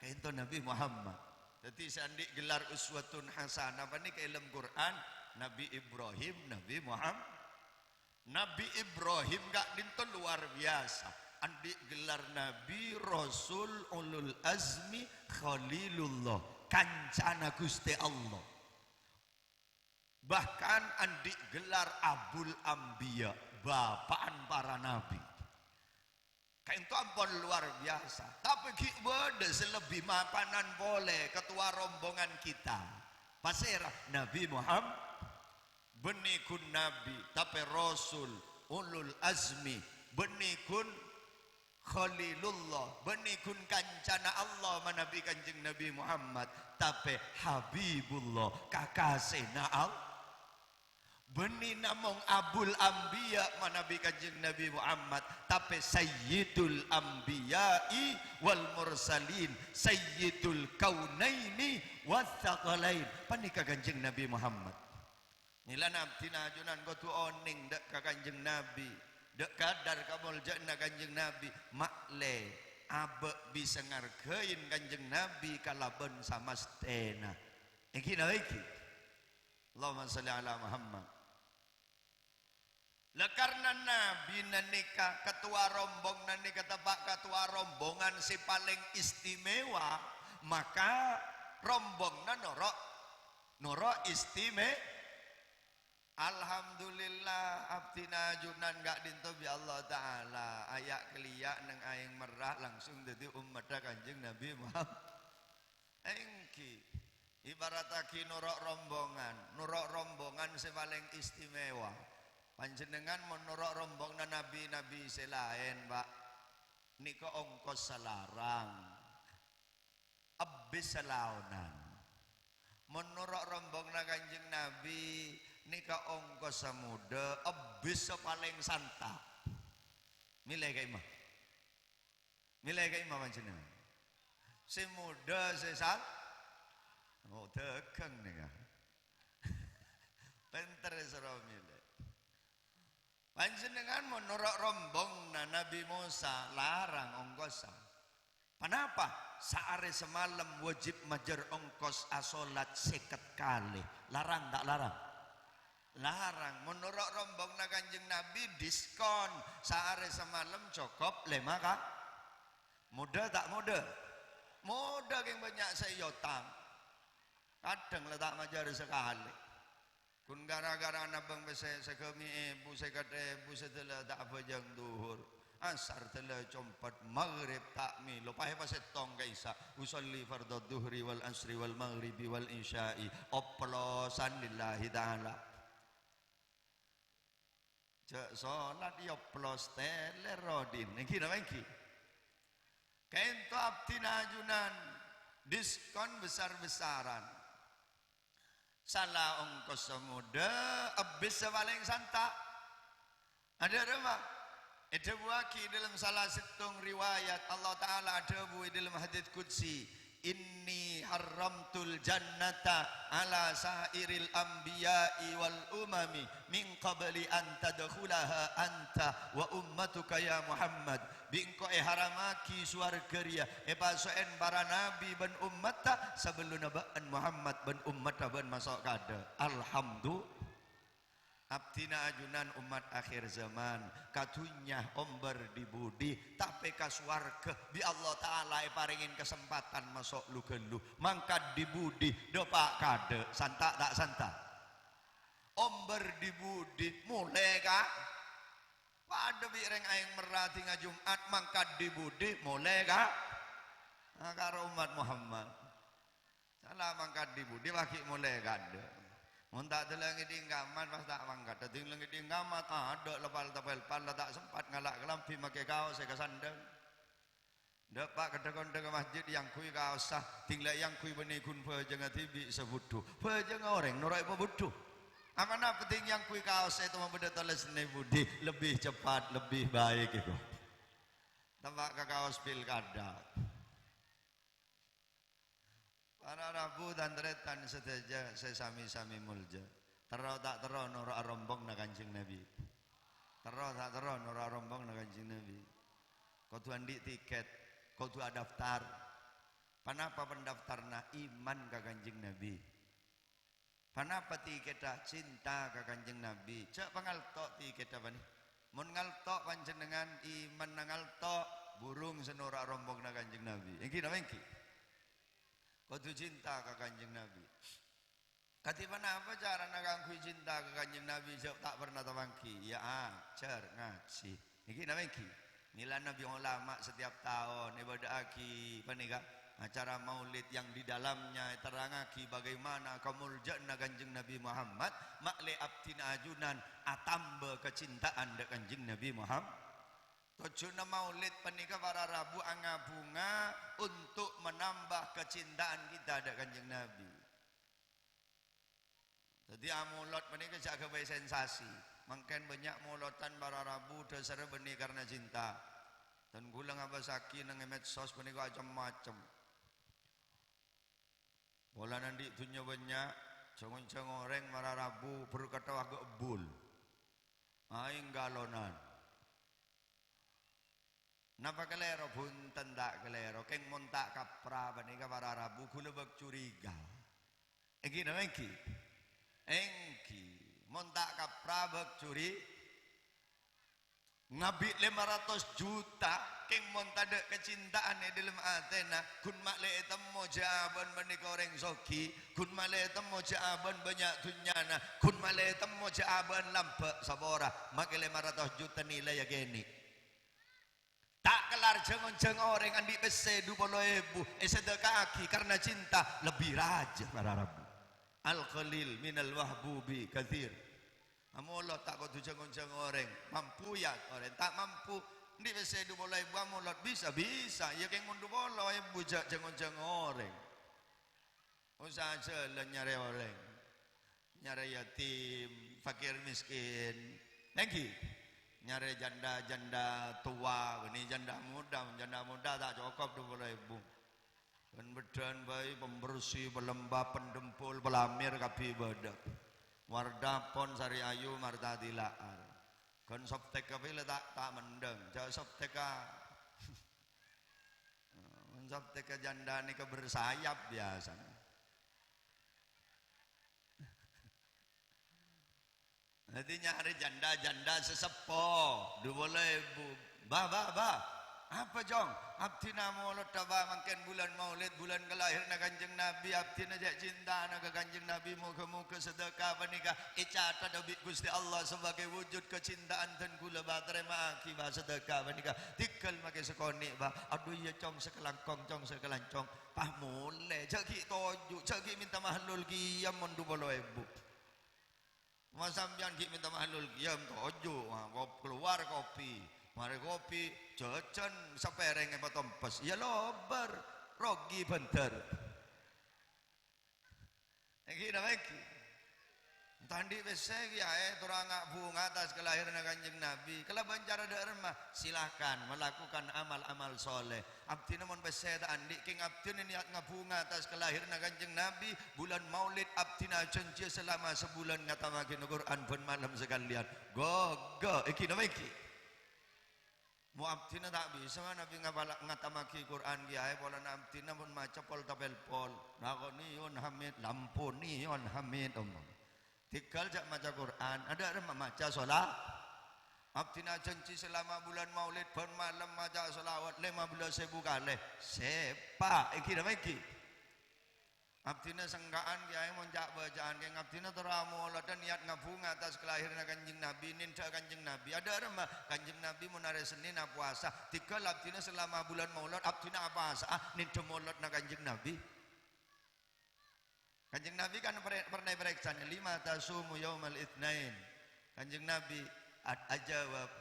itu Nabi Muhammad jadi sandik gelar uswatun hasanah apa ni ke dalam Quran Nabi Ibrahim Nabi Muhammad Nabi Ibrahim gak dinten luar biasa andik gelar Nabi Rasul ulul azmi Khalilullah kancana Gusti Allah bahkan andik gelar Abul Ambiya bapaan para nabi kain itu ampun luar biasa tapi kita selebih makanan boleh ketua rombongan kita pasirah Nabi Muhammad benikun nabi tapi Rasul ulul azmi benikun Khalilullah benikun kancana Allah manabi kanjeng Nabi Muhammad tapi Habibullah kakasena Allah beni namong Abul Ambiya manabi kanjeng Nabi Muhammad tapi Sayyidul Ambiyai wal Mursalin Sayyidul Kaunaini wathaqalain panika kanjeng Nabi Muhammad nila nabti najunan gotu oning dek ka kanjeng Nabi dek kadar kamul jana kanjeng Nabi makle abe bisa ngargein kanjeng Nabi kalaben sama stena iki na iki Allahumma shalli ala Muhammad lah karena Nabi nanika ketua rombong nanika tebak ketua rombongan si paling istimewa maka rombongna norok istimewa Alhamdulillah abdina junan gak dinto bi Allah Ta'ala ayak keliak neng aing merah langsung jadi umat kanjeng Nabi Muhammad engki ibarataki norok rombongan si paling istimewa panjenengan menurut rombongna nabi-nabi selain Pak nika ongkos salarang abis selaunan menurut rombongna kanjeng Nabi nika ongkos samuda abis paling santap milih ka imah panjenengan si muda si sat oh dekeng nika pinter sira milih panjenengan menurut rombong Nabi Musa larang ongkosan. Kenapa? Sehari semalam wajib majer ongkos asolat 50 kali. Larang tak larang? Larang. Menurut rombong kanjeng Nabi diskon sehari semalam cukup 5 kali. Muda tak muda? Muda yang banyak sayotang. Kadang letak majer sekali. Kun gara-gara nabang bese sekami ibu sekat ibu setelah tak bajang duhur asar telah compat maghrib takmi lupa hepa setong kaisa usolli fardhu duhri wal asri wal maghribi wal isya'i oplosan lillahi ta'ala cek solat yoplos telerodin iki nama iki kain to abdina ajunan diskon besar-besaran salah ongkos semuda abis paling santa ada apa? Ada buaki dalam salah situng riwayat Allah Ta'ala ada buai dalam hadits qudsi inni haramtul jannata ala sairil anbiya'i wal umami min qabli an tadkhulaha anta wa ummatuka ya Muhammad bingko haramaki suarga ria pasoen para nabi ban ummata sebelum nabaan Muhammad ban ummata ban masuk kada alhamdulillah abdina ajunan umat akhir zaman katunya omber dibudi tapi kasuarga bi Allah Ta'ala paringin kesempatan masuk lu geluh mangkat dibudi dopak kade santa tak santa omber dibudi mulai kak pada bireng aing merati ngajumat mangkat dibudi mulai kak karo umat Muhammad salah mangkat dibudi laki mulai kade Mun tak telengi tinggaman pas tak mangkat, telengi tinggaman ada lepal tapel-pal tak sempat ngalak kelampi make kaos saya kesandang. Dapat kedekon-dekon masjid yang kui kaos sah, tinggal yang kui benih kun pejeng tibi sebudu, pejeng orang norai pebudu. Amanah penting yang kui kaos itu membeda toles budi lebih cepat lebih baik itu. Tambah ke kaos pilkada. Para rabu dan tretan seteja sesami-sami mulja. Tero tak tero noro arombong na Kanjeng Nabi. Tero tak tero noro arombong na Kanjeng Nabi. Kau tuan di tiket, kau tuan daftar. Kenapa pendaftarna iman ke Kanjeng Nabi? Kenapa tiket cinta ke Kanjeng Nabi? Cak pangaltok tiket apa nih? Mun ngaltok panjenengan iman ngaltok burung senora rombong na Kanjeng Nabi. Engki na engki. Kau tu cinta ke Kanjeng Nabi. Katipan apa cara nakangkui cinta ke Kanjeng Nabi jauh tak pernah tawangki. Ya ajar ngaji. Iki namanya nilai Nabi ulama setiap tahun ibadah aki panika acara maulid yang di dalamnya terangaki bagaimana kemuliaan Kanjeng Nabi Muhammad makle abtina ajunan atamba kecintaan de Kanjeng Nabi Muhammad. Tujuan maulid panika para rabu angga bunga untuk menambah kecintaan kita ada Kanjeng Nabi. Jadi amulot panika jaga bayi sensasi. Mungkin banyak mulotan para rabu dasar benih karena cinta. Dan gulang apa saki nang medsos panika macam-macam. Bola nanti dunia banyak cengong-cengong orang para rabu berkata agak bul. Aing galonan. Napa kelero bunten tak kelero keng montak kapra panika para rabu kula bak curiga. Engki na engki. Engki montak kapra bak curi ngabi 500 juta keng montade kecintaan di dalam atena kun makle temo jaban panika orang soki kun makle temo jaban banyak dunyana kun makle temo jaban lampe sabora make 500 juta nilai ya geni. Tak kelar jeng-jeng orang andi bese 20.000 sedekah aki karena cinta lebih raja para rabu. Al-qalil minal wahbubi kathir. Amulot tak kau jeng-jeng orang mampu ya orang tak mampu andi bese 20.000 amulot bisa ya keng mundu bolo bujak jeng-jeng orang. Usaha jalan nyari orang nyari yatim fakir miskin lagi nyari janda tua, ini janda muda tak cukup 20.000. Dan bedan bayi pembersih, pelembab, pendempul, pelamir kapi badak. Wardapon sari ayu marta dilaar. Kon soptek kapi tak mendeng, jauh soptek soptek janda ni kebersayap biasa. Nanti nyari janda sesepuh 20.000. Bah. Apa jong? Abdina maulid taba mangken bulan maulid bulan kelahirna Kanjeng Nabi abdina jak cinta na ke Kanjeng Nabi muga-muga sedekah panika icata dobit Gusti Allah sebagai wujud kecintaan dan kula baterima akibat sedekah panika tikal make sekoni ba aduh ya cong sekelancong pah mule jagi toju jagi minta mahlul qiyam mon 20.000. Masampian ki minta mahlul qiyam tojo keluar kopi mari kopi jajan sepereng apa tompes ya lobar rogi bentar iki namanya tandi besek ya turangak bunga atas kelahiran Kanjeng Nabi kalau bancara derma silakan melakukan amal-amal soleh abdi namun besek andi king abdi niat ngabunga atas kelahiran Kanjeng Nabi bulan maulid abdi na janji selama sebulan ngatamake Quran ben malam sekalian go iki nama iki mu abdi na tak bisa Nabi ngatamake Quran kiai pola abdi na pun maca pol tabel pol nakoni yon hamid lampuni yon hamid omong tinggal jak maca Quran ada maca sholat abdina janji selama bulan maulid ban malam maca sholawat 15.000 kali sepa iki nama iki abdina sengkaan kiai moncak bacaan kiai abdina teramu dan niat ngabunga atas kelahiran Kanjeng Nabi ninda Kanjeng Nabi ada remah Kanjeng Nabi munare Senin puasa tinggal abdina selama bulan maulid abdina puasa ninda maulid na Kanjeng Nabi Kanjeng Nabi kan pernah periksa lima tasumu yaumal itsnain. Kanjeng Nabi ajawab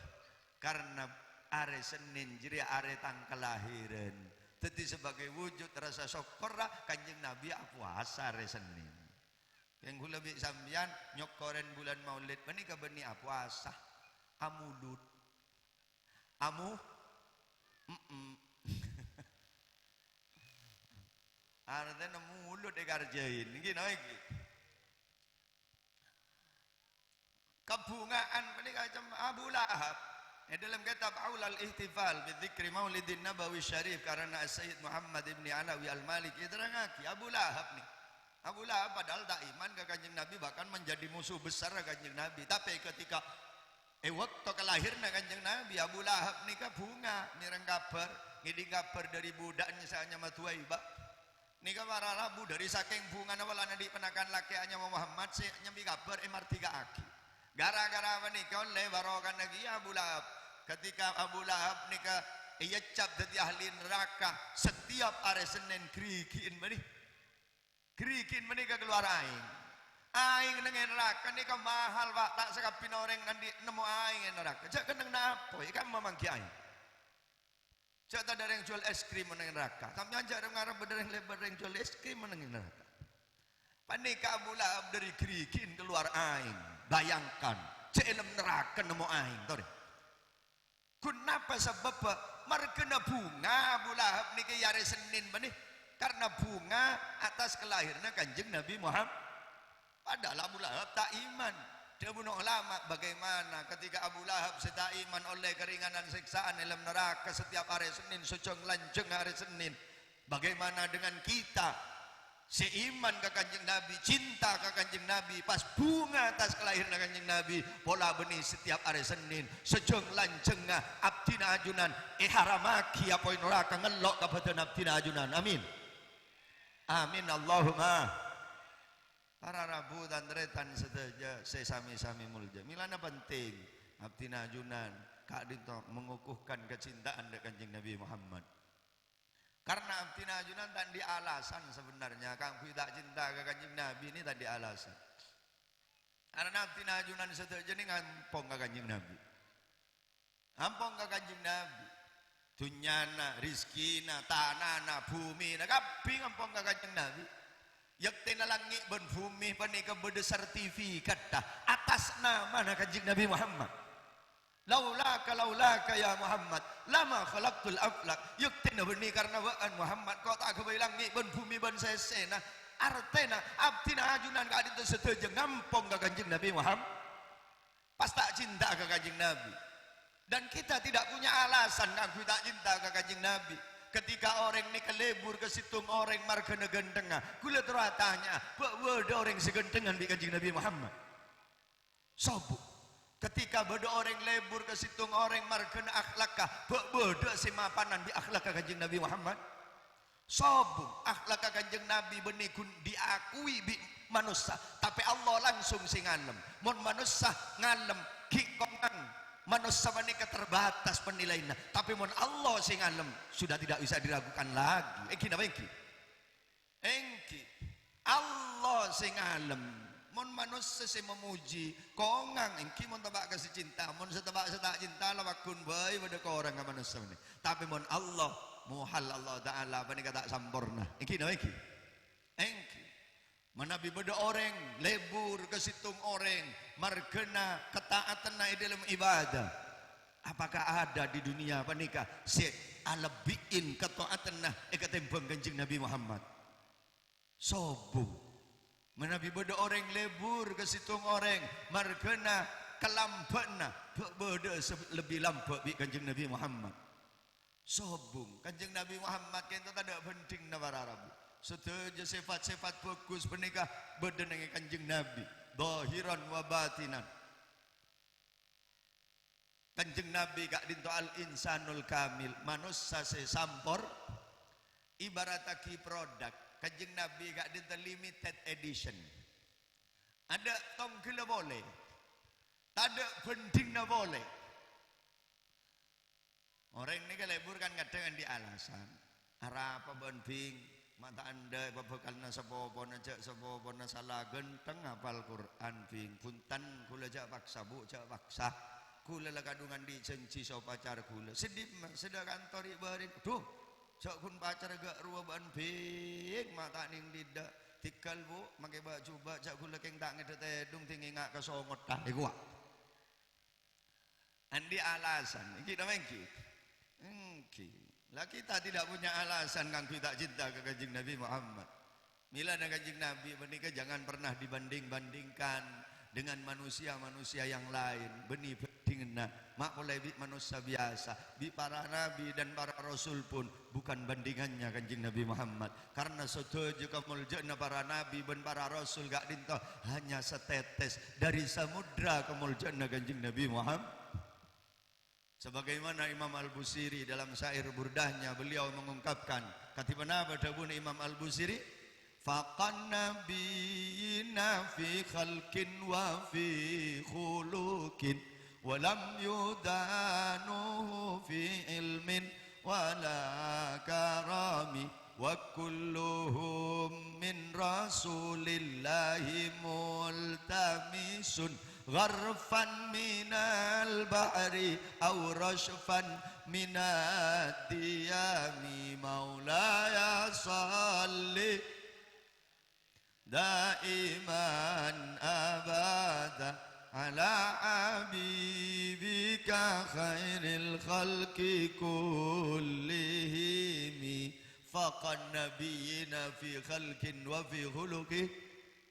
karena are Senin jadi are tanggal kelahiran. Jadi sebagai wujud rasa syukur Kanjeng Nabi puasa are Senin. Yang gula bi sambian nyokoren bulan Maulid menika beni puasa. Amulut. Artinya mulut dikerjain gini lagi kebungaan menikah Abu Lahab dalam kitab Aulal Ihtifal bidzikri Maulidin Nabawi Syarif karena Sayyid Muhammad ibn Alawi Al-Maliki terangaki Abu Lahab nih Abu Lahab padahal tak iman ke Kanjeng Nabi bahkan menjadi musuh besar Kanjeng Nabi tapi ketika waktu kelahirnya Kanjeng Nabi Abu Lahab nikah bunga mireng kabar ngidi kabar dari budaknya saya Matuaibah nikah para rabu dari saking bunga nawalana di penakan lakiannya Muhammad si nyambi kabar MR3 aki gara-gara apa nikah oleh barokan lagi Abu Lahab ketika Abu Lahab nikah ia cap dari ahli neraka setiap hari Senin krikin menikah keluar aing dengan neraka nikah mahal pak tak sekapin orang nanti nemu aing neraka jak keneng napo ya kan memangki aing jak tak ada yang jual es krim meneng neraka tapi aja ada ngarep bener yang lebar yang jual es krim meneng neraka panika Abu Lahab dari krikin keluar aing bayangkan celem neraka nemu aing tau deh kenapa sebab markena bunga Abu Lahab nikah yare Senin benih karena bunga atas kelahirnya Kanjeng Nabi Muhammad padahal Abu Lahab tak iman dia bunuh ulama bagaimana ketika Abu Lahab tak iman oleh keringanan siksaan dalam neraka setiap hari Senin sejong lanjeng hari Senin bagaimana dengan kita seiman ke Kanjeng Nabi cinta ke Kanjeng Nabi pas bunga atas kelahiran Kanjeng Nabi pola benih setiap hari Senin sejong lanjeng abdina ajunan haramaki apa neraka ngelok kepada abdina ajunan amin amin Allahumma para rabu dan retan sedaja sesami-sami mulja milana penting abdi najunan kak dito mengukuhkan kecintaan dengan Kanjeng Nabi Muhammad karena abdi najunan tadi alasan sebenarnya kang tak cinta ke Kanjeng Nabi ini tadi alasan karena abdi najunan sedaja ini ngampong ke Kanjeng Nabi ngampong ke Kanjeng Nabi dunyana rizkina tanana bumi kabeh ngampong ke Kanjeng Nabi yakti nalangi ben bumi panika beda sertifikat dah atas nama Kanjeng Nabi Muhammad laulaka ya Muhammad lama khalaqtul aflak yakti benih karena waan Muhammad kau tak kebilangi ben bumi ben sesena artena abdina ajunan ka itu setuju ngampong ke Kanjeng Nabi Muhammad pas tak cinta ke Kanjeng Nabi dan kita tidak punya alasan ngaku tak cinta ke Kanjeng Nabi ketika orang ni kelebur ke situng orang margana gendengah kula teratanya ada orang segendengan di Kanjeng Nabi Muhammad sabuk ketika ada orang lebur ke situng orang margana akhlakah ada semapanan di akhlakah Kanjeng Nabi Muhammad sabuk akhlakah Kanjeng Nabi benikun diakui bi manusia tapi Allah langsung sing ngalem mon manusia ngalem kikongang manusia menikah terbatas penilaiannya tapi mon Allah sing alam sudah tidak bisa diragukan lagi engki Allah sing alam mon manusia sing memuji kongang engki mon tebak kasih cinta mon setebak setak cinta lawakun bayi pada ke orang manusia ini tapi mon Allah muhal Allah Ta'ala menikah tak sempurna engki menabi beda orang lebur ke situng orang margena ketaatan dalam ibadah apakah ada di dunia panika si alabiin ketaatan ekatembang Kanjeng Nabi Muhammad sombong menabi beda orang lebur ke situng orang margena kelambana beda lebih lambat bi Kanjeng Nabi Muhammad sombong Kanjeng Nabi Muhammad kita tidak penting para Arabu setuju sifat-sifat bagus menikah berdenang Kanjeng Nabi zahiran wa batinan Kanjeng Nabi gak dinto al insanul kamil manusia sesampor ibarataki produk Kanjeng Nabi gak dinto limited edition ada tongkila boleh tak ada pentingnya boleh orang ini kelebur kan kadang di alasan arah apa bonbing mata anda babakalna sabobona jak sabobona salah genteng hafal Quran ping punten kula jak paksa bu jak paksa kula la kadungan di cenci so pacar kula sedip sedang kantor ibarin duh jak kun pacar gak ruah ban ping mata ning dida tikal bu make baju ba jak kula keng tak ngedetedung tinggi ngak kesongot dah iku andi alasan kita mengki lah kita tidak punya alasan kan kita cinta ke kanjeng Nabi Muhammad. Mila dan kanjeng Nabi menikah jangan pernah dibanding-bandingkan dengan manusia-manusia yang lain. Benih pentingna mak oleh manusia biasa. Bi para nabi dan para rasul pun bukan bandingannya kanjeng Nabi Muhammad. Karena setuju kemuliaan para nabi dan para rasul gak dinto hanya setetes dari samudra kemuliaan kanjeng Nabi Muhammad. Sebagaimana Imam Al-Busiri dalam syair burdahnya beliau mengungkapkan katibana badabun Imam Al-Busiri faqan nabiyina fi khalqin wa fi khuluqin wa lam yudanuhu fi ilmin wala karami wa kulluhum min rasulillahi multamisun gharfan minal bahri aw rashfan minad diyami maulaya salli daiman abada ala habibika khairil khalqi kullihim faqan nabiyina fi khalqin wa fi khuluqin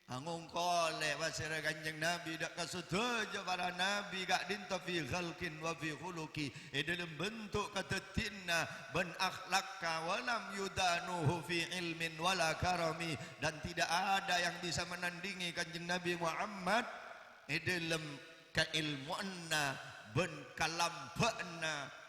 angung kolek wasira kanjeng Nabi dak kasudaja para nabi gak dinta fi khalqin wa fi khuluqi dalam bentuk ketetinna ben akhlakka walam yudanuhu fi ilmin wala karami dan tidak ada yang bisa menandingi kanjeng Nabi Muhammad dalam keilmuanna ben kalampana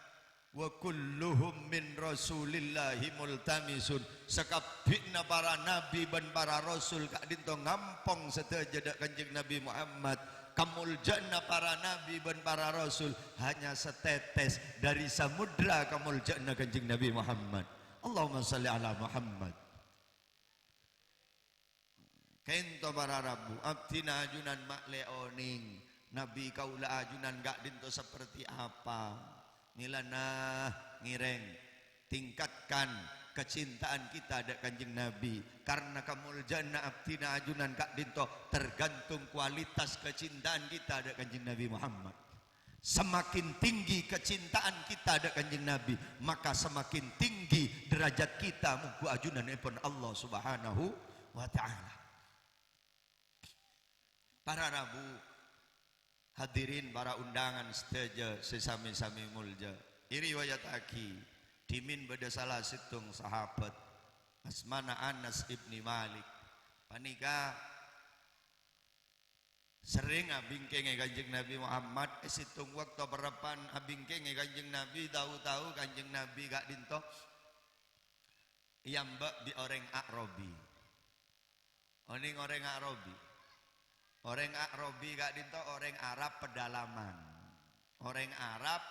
wa kulluhum min rasulillahi multamisun sakabihna para nabi dan para rasul kak dinto ngampong seteja dak kanjeng Nabi Muhammad kamuljana para nabi dan para rasul hanya setetes dari samudra kamuljana kanjeng Nabi Muhammad. Allahumma salli ala Muhammad. Kento para rabu abdina ajunan mak leoning nabi kaula ajunan gak dinto seperti apa milana ngireng tingkatkan kecintaan kita ada kanjeng Nabi karena kamuljana abdina ajunan kak dinto tergantung kualitas kecintaan kita ada kanjeng Nabi Muhammad. Semakin tinggi kecintaan kita ada kanjeng Nabi maka semakin tinggi derajat kita muku ajunan pun Allah subhanahu wa ta'ala. Para rabu hadirin para undangan seteja sesami-sami mulja iri wayat aki dimin beda salah situng sahabat asmana Anas ibni Malik panika sering abingkenge kanjeng Nabi Muhammad situng waktu berapan abingkenge kanjeng Nabi tahu-tahu kanjeng Nabi gak dinto yambak di orang Arabi oning orang Arabi orang Arabi gak dinto orang Arab pedalaman orang Arab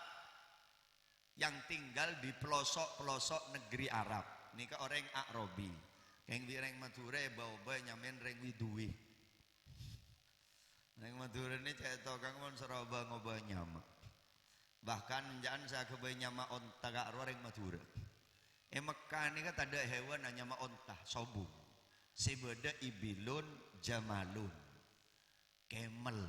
yang tinggal di pelosok-pelosok negeri Arab ini ke orang Arabi yang bireng Madura bawa nyamen reng widuwi reng Madura ini cetok kang mon seroba ngoba nyama bahkan jangan saya kebayi nyama onta gak reng Madura Mekah ini kan ada hewan hanya ma onta sobung sebeda ibilun jamalun camel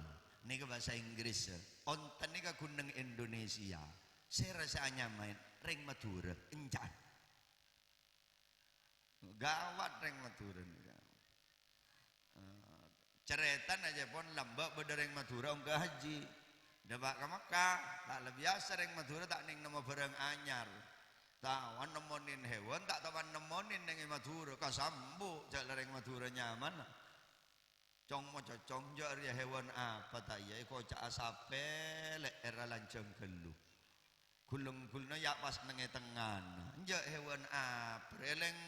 ini ke bahasa Inggris onta ini ke gunung Indonesia saya rasa nyaman ring Madura encan gawat ring Madura ceretan aja pun lambak pada ring Madura enggak haji dapat ke Mekah tak lebih biasa ring Madura tak ning nama barang anyar tawan nemonin hewan tak tawan nemonin ning Madura kasambu jalan ring Madura nyaman cong mo cong jari hewan apa tak ya ko ca asape le era lanceng gelu gulung gulna ya pas nenge tengan nje hewan apa releng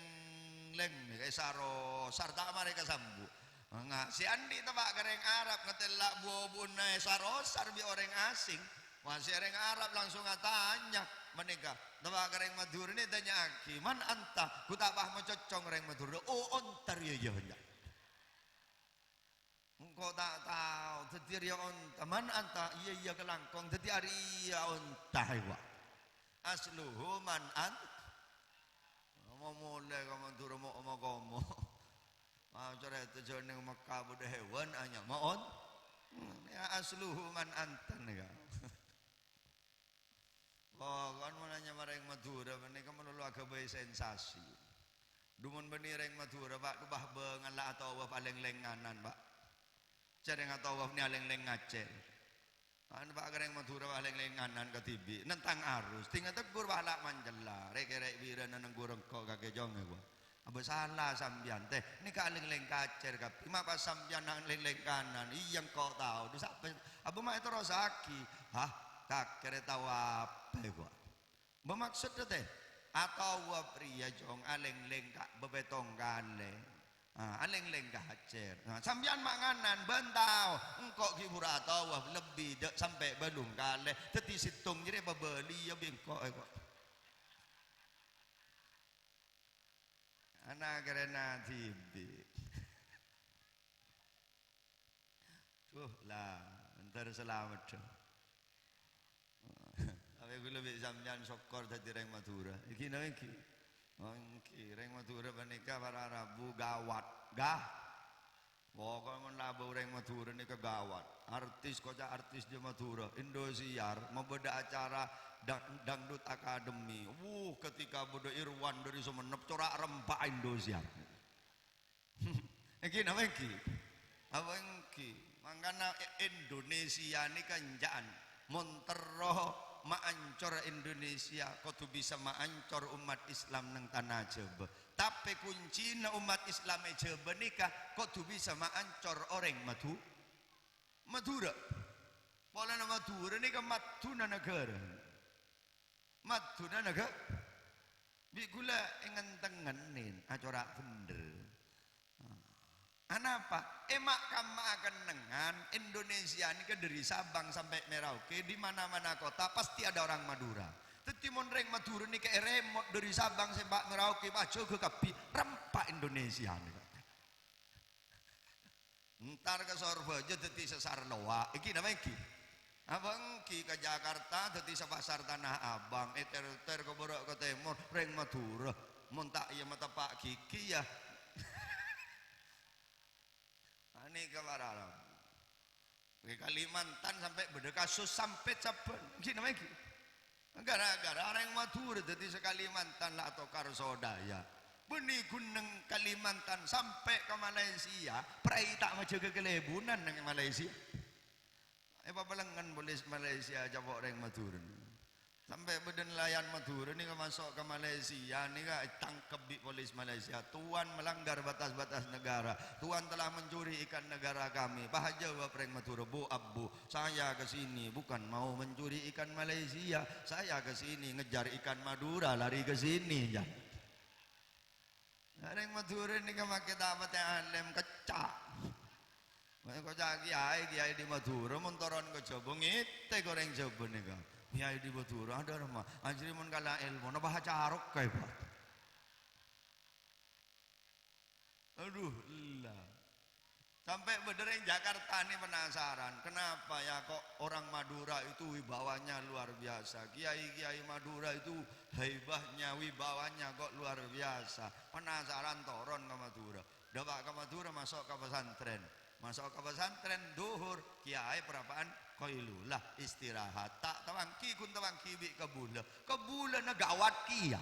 leng kayak saro sarta mereka sambu nggak si Andi tebak gereng Arab ngetelak buobun naik saro sar bi orang asing masih orang Arab langsung tanya menikah Tawa reng Madura ni tanya aki, man anta, ku tak paham cocong reng Madura. Oh ontar ya. Engkau tak tahu, tadi dia ontar, man anta, iya kelangkong, tadi hari iya ontar wa. Asluhu man anta. Mau mulai kau Madura mau kamu. Cara itu jangan Mekah bude hewan hanya mau on. Ya asluhu man anta nih kau. Oh, kan mananya mareng Madura, mereka melulu agak sensasi. Dumun beni reng Madura, pak, dubah bengan lah atau waf aleng lenganan, pak. Cereng atau waf ni aleng leng ngacel. Kan pak reng Madura aleng lenganan ketibi, nentang arus, tinggal tegur balak manjela, rek bira nanang gureng kok kake jong gua. Abu salah sambian teh, ni kaleng leng kacer kapi, mak pas sambian nang leng kanan, iyang kau tahu, dus apa? Abu mak itu rosaki, hah? Tak kira tahu apa gua. Bermaksud tu teh atau pria jong aleng-leng kak bebetong gale. Aleng-leng kacer. Sambian manganan bentau engkau kibura atau lebih dek sampai belum gale. Teti situng jadi beli ya bengkok gua. Anak kerana tibi. Tuh lah, ntar selamat tu. Tapi gue lebih sampean sokor dari reng Madura. Iki nama iki. Iki reng Madura panika para Rabu gawat. Pokoknya labu reng Madura ni gawat. Artis kocak artis di Madura. Indosiar mau beda acara dangdut akademi. Ketika beda Irwan dari Sumenep corak rempah Indosiar. Iki nama iki. Apa iki? Makanya Indonesia ni kanjaan. Monteroh maancor Indonesia kau tu bisa maancor umat Islam nang tanah Jawa. Tapi kunci na umat Islam Jawa nikah kau tu bisa maancor orang Madura. Pola na Madura ni kan Maduna negara. Maduna negara. Bigula ingan tengenin acara bener. Kenapa? Emak kamu akan dengan Indonesia ini kan dari Sabang sampai Merauke di mana-mana kota pasti ada orang Madura. Tetimun reng Madura ini kayak remote dari Sabang sampai Merauke baca ke kapi rempah Indonesia nih. Ntar ke Sorbojo teti sesar loa. Iki nama iki. Abang ki ke Jakarta teti sepasar Tanah Abang. Ter ke Borok ke Timur reng Madura. Muntak iya mata Pak Kiki ya. Ini kebaran ke Kalimantan sampai berdekasus sampai capen gini lagi gara-gara orang Madura jadi sekalimantan lah atau Karsodaya benih gunung Kalimantan sampai ke Malaysia perai tak macam kelebunan dengan Malaysia apa balengan boleh Malaysia jawab orang Madura sampai beden nelayan Madura ni masuk ke Malaysia ni kan tangkap di polis Malaysia. Tuan melanggar batas-batas negara. Tuan telah mencuri ikan negara kami. Bahagia Preng Madura, Bu Abu, saya ke sini bukan mau mencuri ikan Malaysia. Saya ke sini ngejar ikan Madura, lari ke sini ya. Preng Madura ni kan makai dapat yang alim kecak. Kau kiai di Madura montoron ke Jawa ngite goreng Jawa ni kan. Ya di Madura ada rumah anjir mun kala ilmu na bahaca arok kayak pak aduh lah sampai bedereng Jakarta ini penasaran kenapa ya kok orang Madura itu wibawanya luar biasa kiai Madura itu heibahnya wibawanya kok luar biasa penasaran toron ke Madura dapat ke Madura masuk ke pesantren duhur kiai perapaan koilulah istirahat tak tawangki kun tawangki bi kebula na gawat kia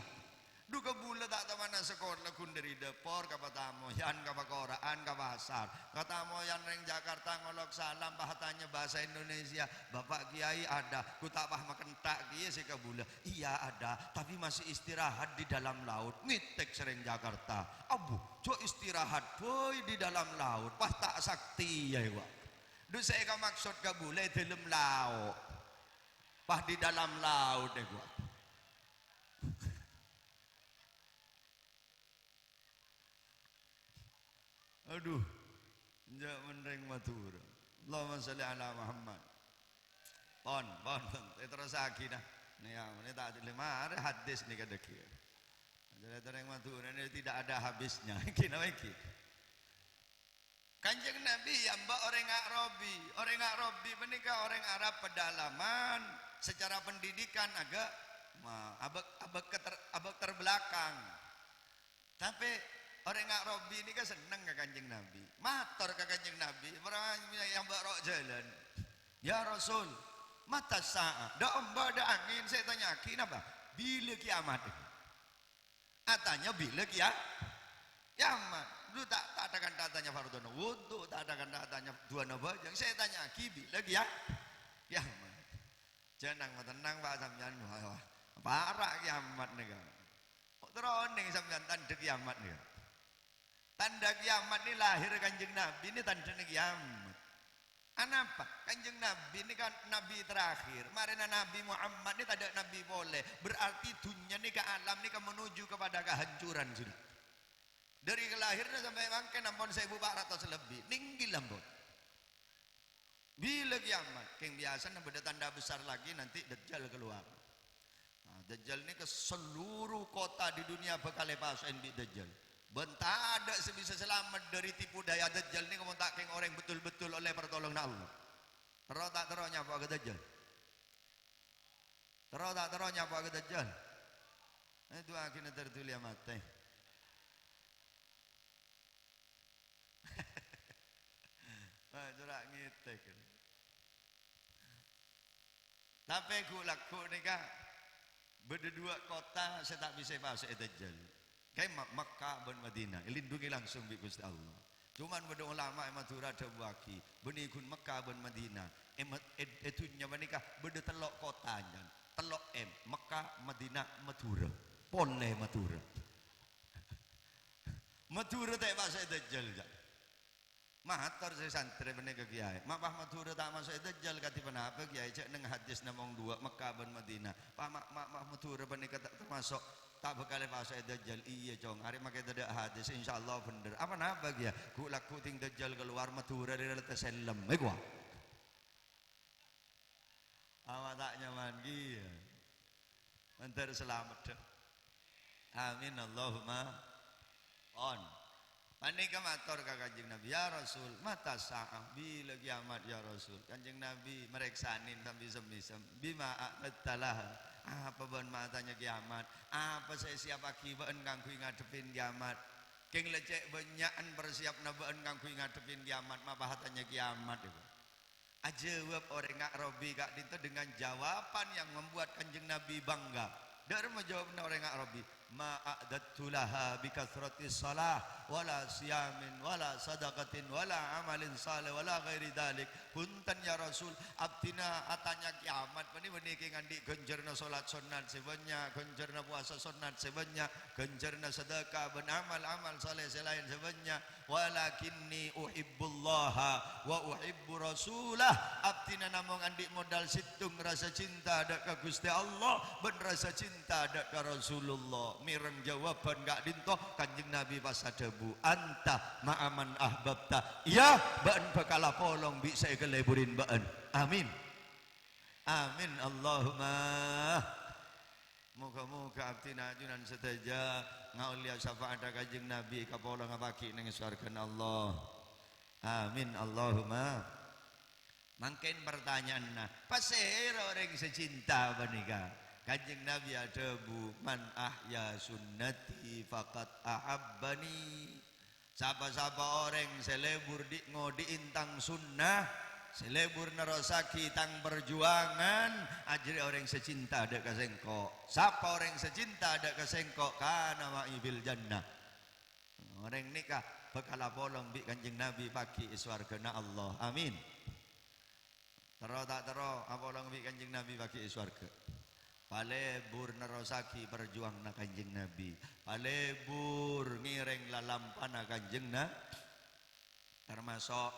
du kebula tak tamana sekolah kun dari depor ka patamoyan ka pakoraan ka pasar katamoyan reng Jakarta ngolok salam bahatanya bahasa Indonesia Bapak Kiai ada ku tak pah makentak kieu si kebula iya ada tapi masih istirahat di dalam laut ngitek sering Jakarta abu co istirahat boy di dalam laut pah tak sakti ya wa du saya ka maksud kebula dalam laut pah di dalam laut deh gua aduh jak menreng Madura Allahumma sholli ala Muhammad pon terus lagi dah Nih ya, ini tak ada lima hadis nih kadeki. Jadi terang Madura ini tidak ada habisnya. Kina iki. Kanjeng Nabi yang mbak orang Arabi menikah orang Arab pedalaman, secara pendidikan agak abek terbelakang. Tapi orang Arabi ini kan seneng ke Kanjeng Nabi, matur ke Kanjeng Nabi, orang yang mbak rok jalan. Ya Rasul, mata saat, dah mbak ada angin, saya tanya, kenapa? Bila kiamat? Atanya bila kiamat. Lu tak adakan datanya fardhu wudu, tak adakan datanya dua nabajang. Saya tanya bila kiamat. Jangan tenang Pak sampean, parah kiamat nih kan. Terus nih sampean tanda kiamat nih. Tanda kiamat ini lahir Kanjeng Nabi ini tanda kiamat. Kenapa? Kanjeng Nabi ini kan Nabi terakhir. Marina Nabi Muhammad ini tak ada Nabi boleh. Berarti dunia ini ke alam ini menuju kepada kehancuran sudah. Dari kelahiran sampai bangkai 6.400 lebih. Ninggil lambut. Bila kiamat? Yang biasa ada tanda besar lagi nanti Dajjal keluar. Nah, Dajjal ini ke seluruh kota di dunia bakal lepas di Dajjal. Bentar ada sebisa selamat dari tipu daya Dajjal ini kamu tak keng orang betul-betul oleh pertolongan Allah. Terus tak terus nyapa ke Dajjal. Terus tak terus nyapa ke Dajjal. Itu akhirnya tertulis mati. Jurak ngitek. Tapi laku ni kah berdua kota saya tak bisa masuk Dajjal. Kayak Makkah dan Madinah lindungi langsung bi Gusti Allah. Cuman beda ulama Madura ada buaki benikun Makkah dan Madinah. Etunya menikah beda telok kotanya. Telok Makkah, Madinah, Madura. Boleh Madura. Madura tak masuk Dajjal je. Mahatar saya santri benih ke kiai. Mapah Madura tak masuk Dajjal kati penapa kiai cek neng hadis namong dua Mekah dan Madinah. Pak mak Madura benih kata termasuk tak bakal masuk Dajjal. Iya cong. Hari makai tidak hadis insyaallah bener. Apa napa kiai? Ku laku ting Dajjal keluar Madura dari letak selam. Gua. Awak tak nyaman kiai. Bentar selamat. Amin Allahumma on. Panika matur ka Kanjeng Nabi, ya Rasul, mata sa'ah bila kiamat ya Rasul. Kanjeng Nabi mereksanin sambil semisem, bima a'talah. Apa ban matanya kiamat? Apa saya siap akibat kangku ngadepin kiamat? Keng lecek banyakan bersiap nabaan kangku ngadepin kiamat, ma bahatanya kiamat itu. Ajawab orang Arabi kak dinta dengan jawaban yang membuat Kanjeng Nabi bangga. Dari menjawab orang Arabi, ma'adattu laha bi kathratis salah wala siyamin wala sadaqatin wala amalin saleh wala ghairi dalik. Punten ya Rasul, abdina atanya kiamat benih ngandi genjerna salat sunat sebanyak, genjerna puasa sunat sebanyak, genjerna sedekah ben amal saleh selain sebanyak. Walakinni uhibbullaha wa uhibbu rasulah. Abdina namung andi modal situng rasa cinta ada ka Gusti Allah ben rasa cinta ada ka Rasulullah. Mireng jawaban gak dintoh Kanjeng Nabi pasadebu anta ma'aman ahbabta. Ya baan bakala polong bisa keleburin baan. Amin. Amin Allahumma. Muka-muka abdina ajunan seteja ngaulia syafaat Kanjeng Nabi kapolong ngabaki nang surga Allah. Amin Allahumma. Mungkin pertanyaan pasir orang secinta menikah. Kanjeng Nabi ada bu man ahya sunnati faqat ahabbani. Siapa-siapa orang selebur di ngodi intang sunnah, selebur nerosaki tang perjuangan, ajri orang secinta ada kasengko. Siapa orang secinta ada kasengko kana ma'i bil jannah. Orang nikah bakal polong bi Kanjeng Nabi pagi iswargana Allah. Amin. Tero tak tero apolong bi Kanjeng Nabi pagi iswarga. Palebur nerosaki perjuang na Kanjeng Nabi. Palebur ngireng lalampana Kanjeng na. Termasuk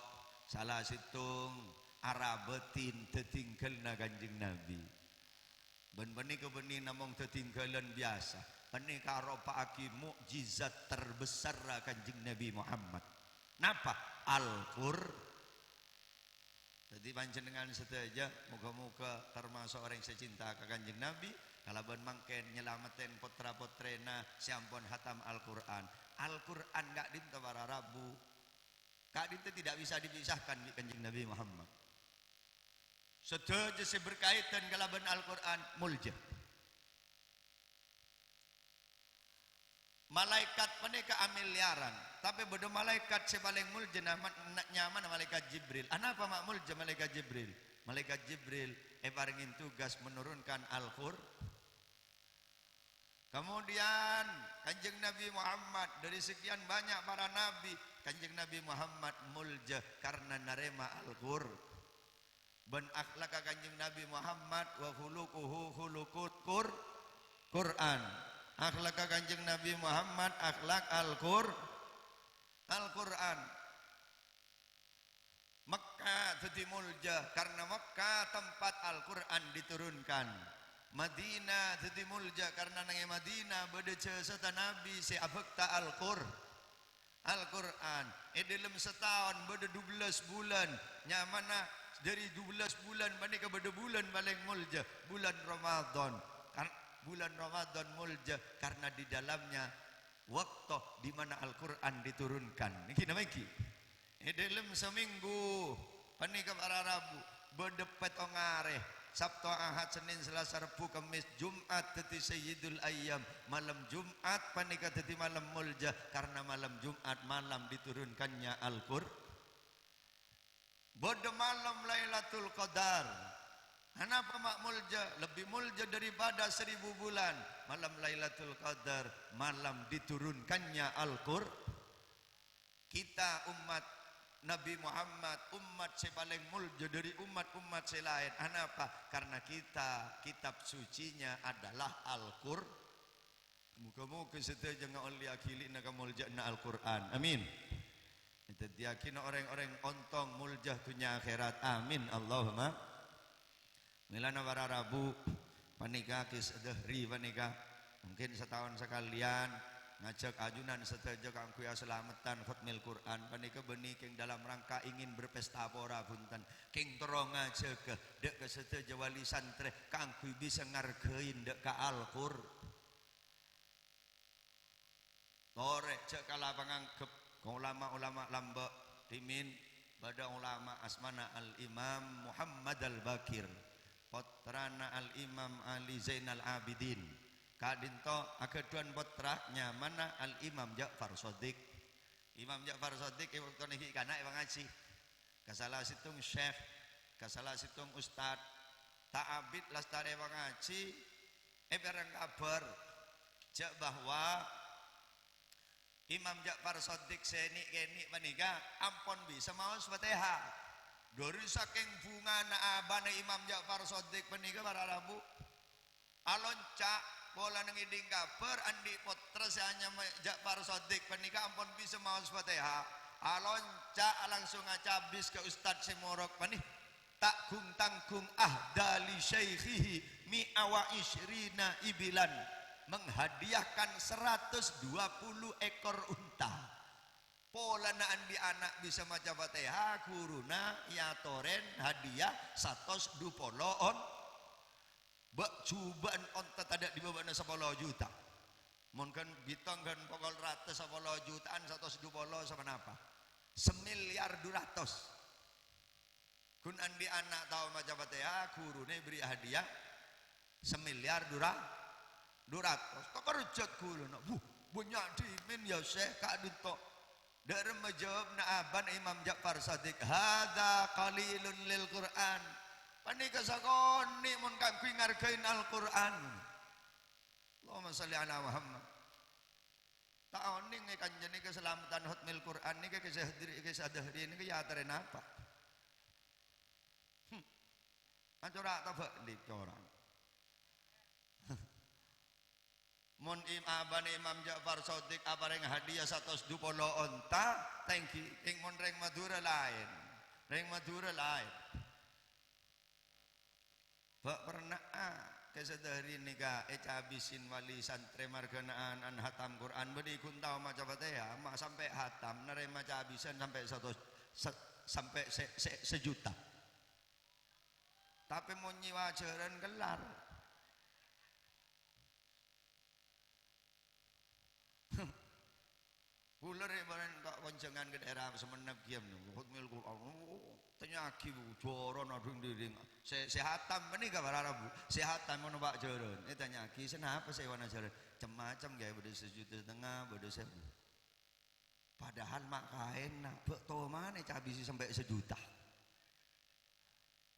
salah situng arabetin tetinggal na Kanjeng Nabi. Ben-beni ke beni namong tetinggalan biasa. Beni karopaaki mukjizat terbesar Kanjeng Nabi Muhammad. Napa? Al-Qur'an. Jadi panjenengan sedaja muga-muga termasuk orang yang secinta ke Kanjeng Nabi kalaban mangken nyelamatin putra-putrena sampun hatam Al-Qur'an. Al-Qur'an gak dinta para Rabu. Kak dinta tidak bisa dipisahkan di Kanjeng Nabi Muhammad. Sedaja berkaitan kalaban Al-Qur'an mulja. Malaikat mereka miliaran, tapi bodoh malaikat sepaling mulja nyaman malaikat Jibril. Kenapa mak mulja malaikat Jibril? Malaikat Jibril paringin tugas menurunkan Al-Qur'an. Kemudian Kanjeng Nabi Muhammad dari sekian banyak para nabi, Kanjeng Nabi Muhammad mulja karena narema Al-Qur'an. Ben akhlak Kanjeng Nabi Muhammad wa khuluquhu khuluqut Qur'an. Akhlak Kanjeng Nabi Muhammad akhlak Al-Qur'an. Mekah jadi mulja karena Mekah tempat Al-Qur'an diturunkan. Madinah jadi mulja karena nang Madinah bade serta Nabi seabekta Al-Qur'an. Dalam setahun bade 12 bulan nyamana dari 12 bulan manika bade bulan paling mulja bulan Ramadan. Bulan Ramadan mulja karena di dalamnya waktu di mana Al-Qur'an diturunkan. Niki nama iki. Dalam seminggu panika para Rabu bedepet ongare Sabtu Ahad Senin Selasa Rabu Kamis Jumat teti Sayyidul Ayyam malam Jumat panika teti malam mulja karena malam Jumat malam diturunkannya Al-Qur'an. Bode malam Lailatul Qadar. Kenapa mak mulja? Lebih mulja daripada 1000 bulan. Malam Lailatul Qadar, malam diturunkannya Al-Qur'an. Kita umat Nabi Muhammad, umat sepaling mulja dari umat-umat selain. Kenapa? Karena kita kitab sucinya adalah Al-Qur'an. Muka-muka setelah jangan oleh akili nak mulja na Al-Qur'an. Amin. Kita yakin orang-orang ontong mulja dunia akhirat. Amin. Allahumma. Milana para Rabu panika kis dahri panika mungkin setahun sekalian ngajak ajunan seteja kangku ya selamatan khutmil Quran panika benih king dalam rangka ingin berpesta pora punten king terong aja ke dek ke seteja wali santre kangku bisa ngargein dek ka Al-Qur'an torek cek kala panganggep ulama-ulama lambak timin pada ulama asmana Al-Imam Muhammad Al-Bakir putrana Al-Imam Ali Zainal Abidin kadinto akeduan putranya mana Al-Imam Ja'far Shadiq. Imam Ja'far Shadiq waktu niki kana ngaji kasalah situng syekh kasalah situng ustad ta'abid lastare ngaji bareng kabar jak bahwa Imam Ja'far Shadiq senik-kenik menika ampun bisa maos Fatihah. Dari saking bunga na abane Imam Ja'far Shadiq menika para Rabu alonca bola ngiding kabar andi putra hanya Ja'far Shadiq menika ampun bisa maos Fatihah alonca langsung ngacabis ke Ustad Semorok panih tak gung tanggung ahdali syekhihi mi'awa isyrina ibilan menghadiahkan 120 ekor unta. Pola na andi anak bisa maca Fatihah kuruna ya toren hadiah 120 on bak cubaan onta tadak di bawah 10 juta mungkin bitong kan pokol ratus 10 jutaan 120 sama apa 1.200.000 kun andi anak tahu maca Fatihah kuruna beri hadiah 1.200.000 kok kerjat kuruna banyak dimin ya Syekh kak dinto. Dari menjawab na aban Imam Ja'far Shadiq hadza qalilun lil Qur'an panika sakoni mun kangku ngargain Al-Qur'an Allahumma shalli ala Muhammad taon ning kanjeng keselamatan hutmil Qur'an niki kesadahri niki ya teren apa Acora tabak di orang mun abane Imam Ja'far Shadiq apareng hadiah 120 onta thank you ing mun reng Madura lain bak pernah kesadari nika habisin wali santri marganaan an hatam Quran beri kuntau maca Fatihah mak sampai hatam nare maca habisan sampai 1 sampai sejuta tapi mau nyiwa jaran kelar. Kula rebaran kok konjengan ke daerah Semenep kiam niku hukmil Quran. Tenyaki bu joron adung diring. Sehatan menika para Bu. Sehatan mono Pak Joron. Tenyaki senapa sewana jaran. Macam gaya beda 1,5 juta, beda 1.000. Padahal mak kain nak beto mana cabisi sampai 1 juta.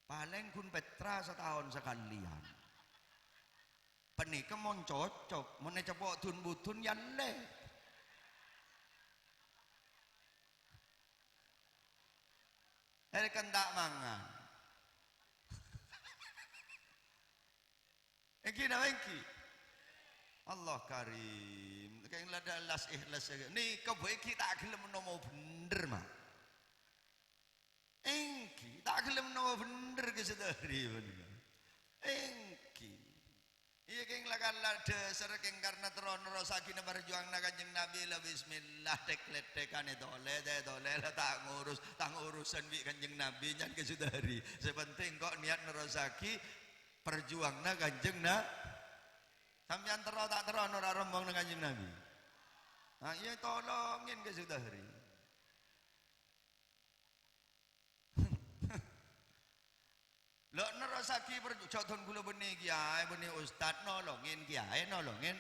Paling kun Petra setahun sekalian. Penika mon cocok, mon cepok tun butun yalle. Kendak mangan. Engki na engki. Allah karim. Kayak lada las ikhlas. Ni kau iki tak gelem nomo bener mah. Engki tak gelem nomo bener ke sedari bener. Engki. Iya keng lakala dasar keng karena terono sakina berjuang na kanjeng Nabi la bismillah tek-letekane dole tak ngurusan bi kanjeng Nabi nyan ke sudari. Sepenting kok niat nerosaki perjuang na kanjeng na sampeyan tak terono ora rombong na kanjeng Nabi. Nah iya tolongin ke sudari. Lo nerosaki perjuangan kula benih kiai benih ustad nolongin kiai nolongin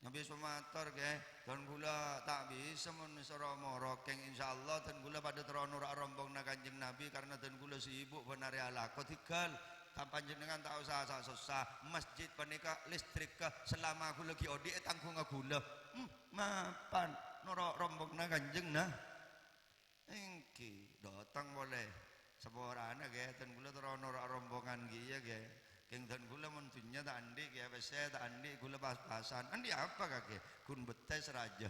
Nabi semator ke dan gula tak bisa menusara morokeng insyaallah dan gula pada teronor rombong na kanjeng Nabi karena dan gula sibuk benari ala kotikal tanpa jenengan tak usah susah masjid panika listrik ke selama gula kiodi tanggung gula mapan norok rombong na kanjeng na engki datang boleh seborana ge dan gula teronor rombongan giya ge keng dan gula mentunya tak andi ge saya tak andi gula pas-pasan andi apa kake kun betes raja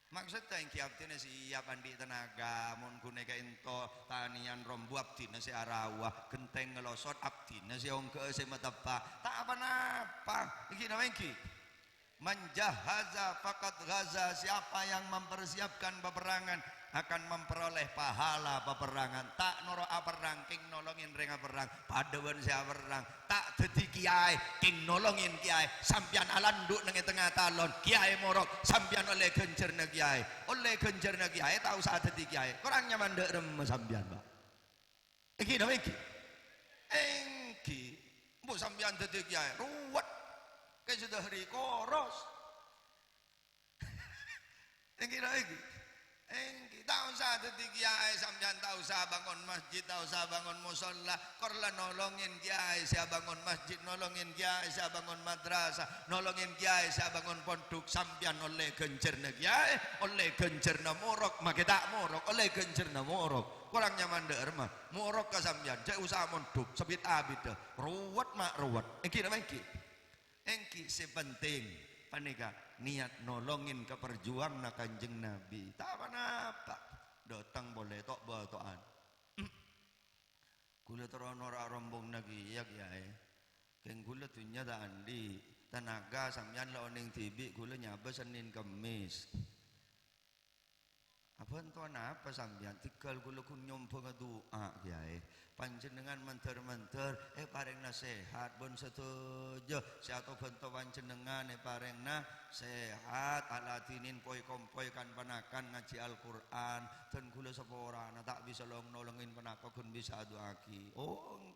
maksud tak yang kiaptina siap andi tenaga mun kune ka ento tanian rombu abdina si arawa genteng ngelosot abdina si ongke si matepa tak apa-apa iki namanya iki manjahaza faqad ghaza siapa yang mempersiapkan peperangan akan memperoleh pahala peperangan tak noro aperang king nolongin renga perang padawan saya perang tak dadi kiai king nolongin kiai sampian alanduk nang tengah talon kiai morok sampian oleh gencerna kiai tak usah dadi kiai kurangnya mandek rem sampian Pak iki napa iki engki mbok sampian dadi kiai ruwet ke sudah hari koros engki napa iki engki tak usah dadi kiai sampean tak usah bangun masjid tak usah bangun musala korla nolongin kiai saya bangun masjid nolongin kiai saya bangun madrasah nolongin kiai saya bangun pondok sampean oleh gencerna kiai oleh gencerna morok make tak morok oleh gencerna morok kurangnya mandek mah morok ka sampean cek usaha mondok sepit abid ruwet mak ruwet engki napa engki sepenting panika niat nolongin ke perjuang na kanjeng Nabi tak apa-apa datang boleh tok batoan kula terono rombong lagi ya kiai keng kula tunya tak andi tenaga sampean laoning tibi kula nyaba Senin Kemis apa tuan apa sampean tinggal kula kun nyompong doa kiai panjenengan menter-menter paring nasihat bon setuju siato bento panjenengan paring na sehat alatinin poi-kompoi kan panakan ngaji Al-Qur'an dan kula seporana tak bisa nolongin panaka kun bisa doaki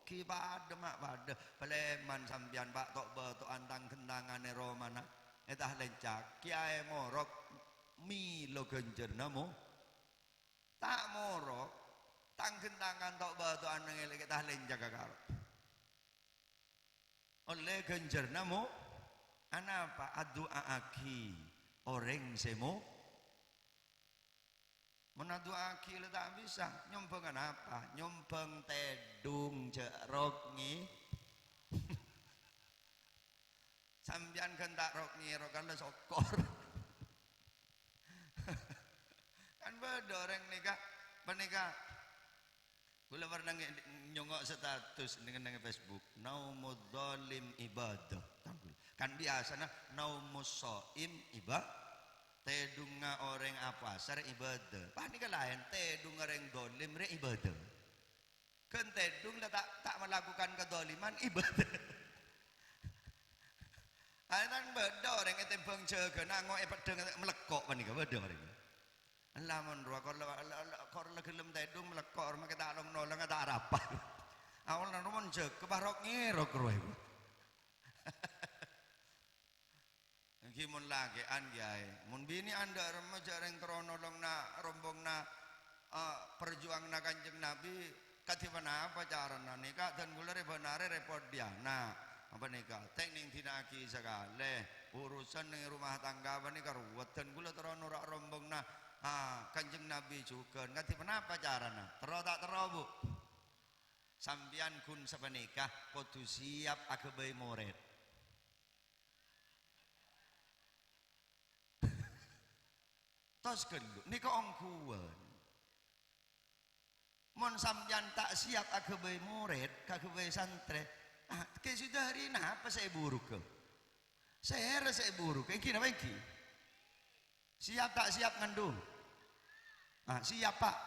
ki pada mak pada peleman sampean Pak tok beto antang kendangane romana etah lencak kiai morok milo genjerna mo tak morok tanggen-tangan tok batuan ngele kita lenjak karo oleh genjer namo anapa adua aki orang semo menadua aki le tak bisa nyombongan apa nyombong tedung jerok ngi sambian gentak rok ngi rokan le sokor kan bedoreng nikah menikah kula pernah nyongok status dengan Facebook naumud zalim ibadah kan biasa nah naumus shaim ibadah tedunga orang apa sar ibadah panika lain tedunga orang zalim re ibadah Kentedung tak melakukan kedoliman ibadah. Anak beda orang itu bangsa kenango pedeng melekok panika beda orang. Lamun ruwa kor gelem tedung melekok rumah kita along nolong tak apa. Awal nang rumon je kebarok ngerok ruwa iku. Iki mun lagean yae. Mun bini anda remaja reng kronolong na rombong na perjuang na Kanjeng Nabi katibana apa carana nikah dan gula benare repot dia. Nah apa nikah teknik tinaki segala urusan dengan rumah tangga apa nikah ruwet dan gula terono rak rombong na Kanjeng Nabi juga ngati kenapa carana tak bu sambian kun sepenikah kudu siap agabai moret tos kenduk nikah ongkuan mon sambian tak siap agabai moret kagabai santre kayak sudah hari ini apa saya buruk ke? Saya buruk. Kayak gini apa ini? Siap tak siap ngandung? Siap pak.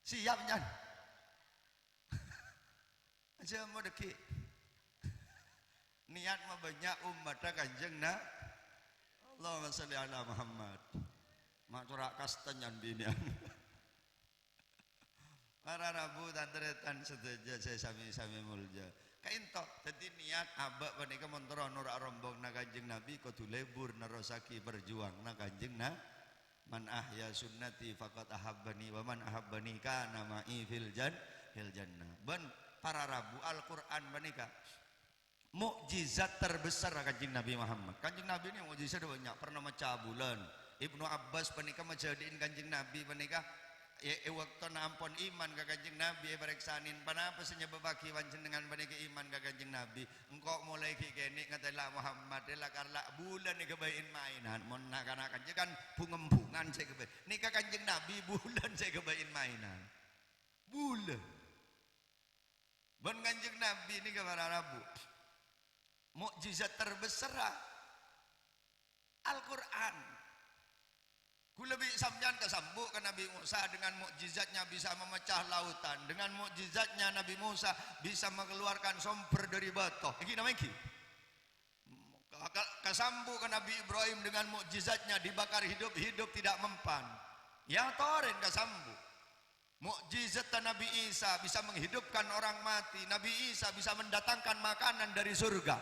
Siap nyan. Aja mau deki. Niat mah banyak umat Kanjeng na. Allahumma sholli ala Muhammad. Matura kastenyan binian. Para rabu dan teretan sedaja saya sami mulja. Kainto dadi niat abak panika montoro nurak rombong na Kanjeng Nabi kudu lebur nerosaki berjuang na Kanjeng na man ahya sunnati faqad ahabbani wa man ahabbani kana ma'i fil jannah. Ben para rabu Al-Qur'an panika mukjizat terbesar Kanjeng Nabi Muhammad. Kanjeng Nabi ini mukjizat banyak pernah maca bulan. Ibnu Abbas panika majadiin Kanjeng Nabi panika waktu nampon iman ke Kanjeng Nabi bereksanin panapa senyebabaki dengan panika iman ke Kanjeng Nabi engkau mulai kikeni ngatalah Muhammad lah karena bulan ni kebain mainan mon nak kan bungempungan saya kebain ni ke Kanjeng Nabi bulan saya kebain mainan bulan bon Kanjeng Nabi ni ke para rabu mukjizat terbesar Al-Quran. Kula lebih sampean kesambuk ke Nabi Musa dengan mukjizatnya bisa memecah lautan, dengan mukjizatnya Nabi Musa bisa mengeluarkan sumber dari batu. Iki namanya iki. Kesambuk ke Nabi Ibrahim dengan mukjizatnya dibakar hidup-hidup tidak mempan. Yang toren kesambuk. Mukjizat Nabi Isa bisa menghidupkan orang mati. Nabi Isa bisa mendatangkan makanan dari surga.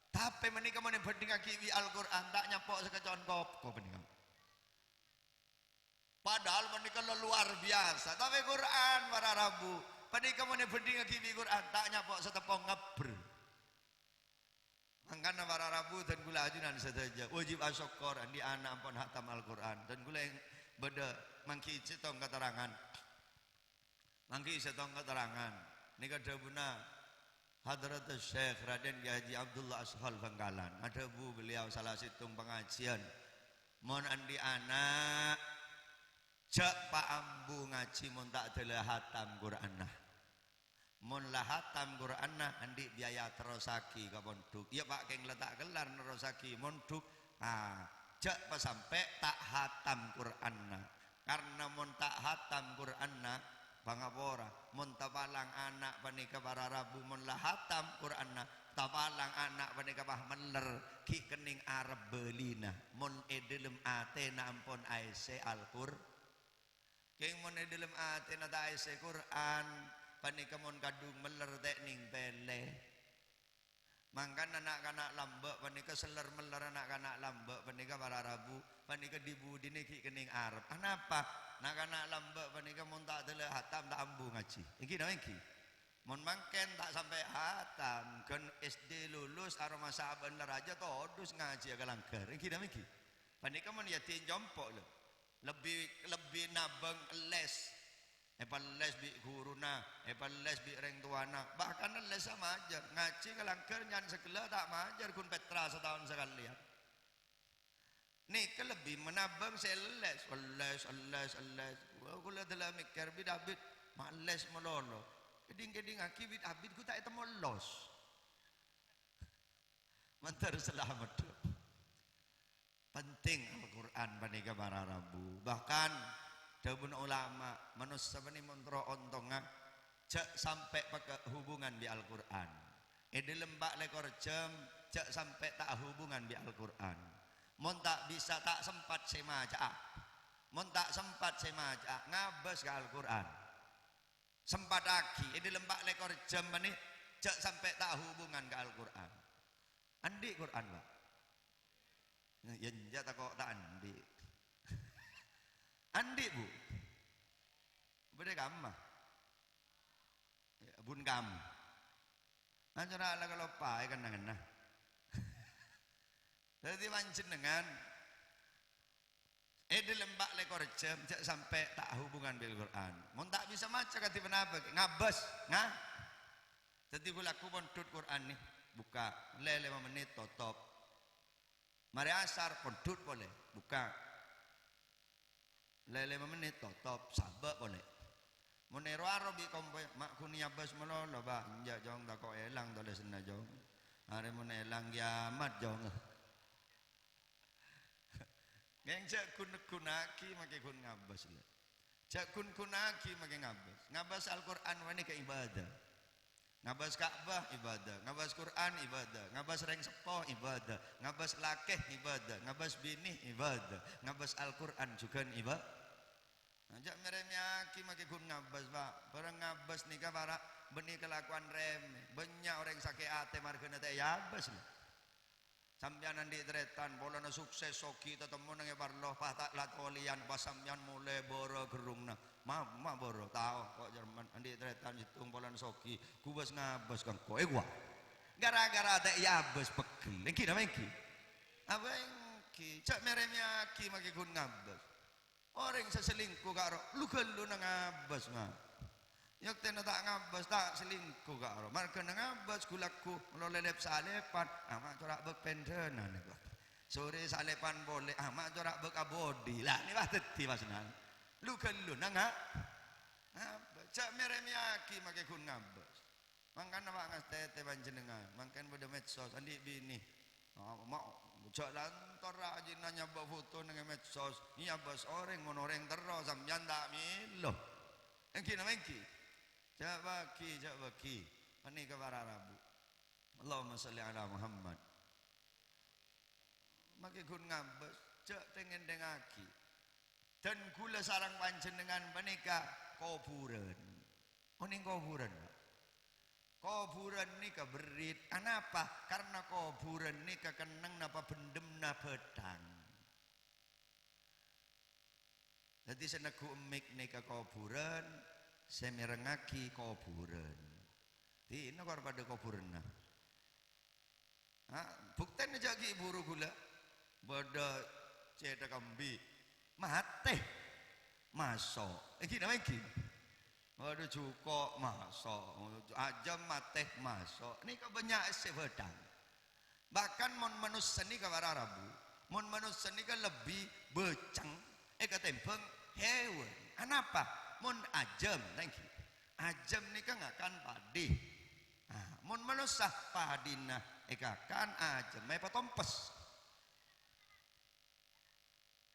Tapi menikah menibading kiwi Al-Quran tak nyapok sekecon kop menikah. Padahal menikah luar biasa. Tapi Quran para rabu. Menikah menibading kiwi Quran tak nyapok setepong ngeber. Mangkana para rabu dan gula ajunan saja. Wajib asyukur di anak ampun hatam Al-Quran dan gula yang beda mangki cetong keterangan. Mangki cetong keterangan. Nikah dabuna Hadrat Syekh Raden Haji Abdullah Ashal Bangkalan. Ada bu beliau salah situng pengajian. Mon andi anak jak Pak Ambu ngaji mon tak adalah hatam Quranah. Mon lah hatam Quranah andi biaya terosaki ke monduk. Ya Pak keng letak gelar nerosaki monduk. Jak pas sampai tak hatam Quranah. Karena mon tak hatam Quranah bangapora mon tapalang anak panika para rabu mon lah hatam Quranah tapalang anak panika pah meler ki kening Arab belina mon edelem atena ampun aise Al-Qur keng mon edelem atena ta aise Quran panika mon kadung meler tekning pele mangkan anak-anak lambek panika seler meler anak-anak lambek panika para rabu panika dibudine ki kening Arab kenapa anak-anak lambek panika mon tak tele hatam tak ambu ngaji iki nang iki mon mangken tak sampai hatam kan SD lulus aroma saban raja todus ngaji agak langgar iki nang iki panika mon ya tinjompok lho lebih nabang les les bi guruna les bi reng tuana bahkan les sama ajar ngaji kalangker nyan segala tak majar kun Petra setahun sekali ya nih lebih menabang seles gula dalam mikir bid abid males melolo keding aki bid abid ku tak itu melos mantar selamat penting Al-Quran panika para rabu bahkan Dabun ulama manusia ini montro ontonga cek sampai pakai hubungan di Al-Quran. Di lembak lekor jam cek sampai tak hubungan di Al-Quran. Mon tak bisa tak sempat semaja. Mon tak sempat semaja ngabas ke Al-Quran. Sempat lagi di lembak lekor jam ini cek sampai tak hubungan ke Al-Quran. Andi Quran Pak. Ya jata kok tak andi. Andi Bu. Beda kamu. Ya, bun kamu. Acara ala kalau pai kan dengan nah. Jadi mancin dengan di lembak lekor jam sampai tak hubungan bil Quran. Mun tak bisa maca kati penapa ngabas ngah. Jadi kulaku pun tut Quran nih buka le 5 menit tutup. Mari asar pun tut boleh buka. Le 5 menit tutup sabak boleh. Monero arabi kompo mak kunia bas melolo ba inja jong tak kok elang tole sena jong. Are mun elang kiamat jong. Geng cak kun kunaki make kun ngabas le. Cak kun kunaki make ngabas. Ngabas Al-Qur'an wani ke ibadah. Ngabas Ka'bah ibadah, ngabas Quran ibadah, ngabas reng sepoh ibadah, ngabas lakeh ibadah, ngabas bini ibadah, ngabas Al-Qur'an juga ibadah. Ajak meremyaki make kun ngabas Pak. Barang ngabas nikah para benih kelakuan remeh. Banyak orang sakit ate margana teh yabas lho. Sampeyan andi tretan bolana sukses soki tetemu nang parloh patak latolian pas sampeyan mulai boro gerungna. Mama boro tau kok Jerman andi tretan hitung bolana soki kubas ngabas kang koe gua. Gara-gara teh yabas pegel. Iki napa iki? Apa iki? Cak meremyaki make kun ngabas. Orang seselingkuh karo lu gelu nang ngabas mah. Yok tena tak ngabas tak selingkuh karo. Marga nang ngabas kulaku lelep salepan amak corak bek pendenan niku. Sore salepan boleh amak corak bek abodi. Lah ni dadi pasnan. Lu gelu nang ngabas. Cak meremyaki make kun ngabas. Mangkan awak ngastete panjenengan, mangkan pada medsos andi bini. Mau cak lantor aja nanya bawa foto dengan medsos iya bos orang orang terus sampeyan tak milo engki nama engki cak baki ani kabar Rabu Allahumma salli ala Muhammad maki kun ngabas cak tengen dengaki dan gula sarang panjenengan menika kuburan oning kuburan kuburan ni keberit kenapa? Karena kuburan ni kekeneng napa bendem na pedang jadi senego emik ni ke kuburan semirengaki kuburan di ini kor pada kuburan nah bukten aja ki buru gula pada ceda kambi mate masuk iki nama iki waduh cukup masuk ajam mateh masuk ini kebanyak sebedang bahkan mon manusia ini kabar Arabu mon manusia ini kan lebih becang ketempeng hewan kenapa mon ajam lagi ajam ini kan akan padi mon manusia padina kan ajam apa tompes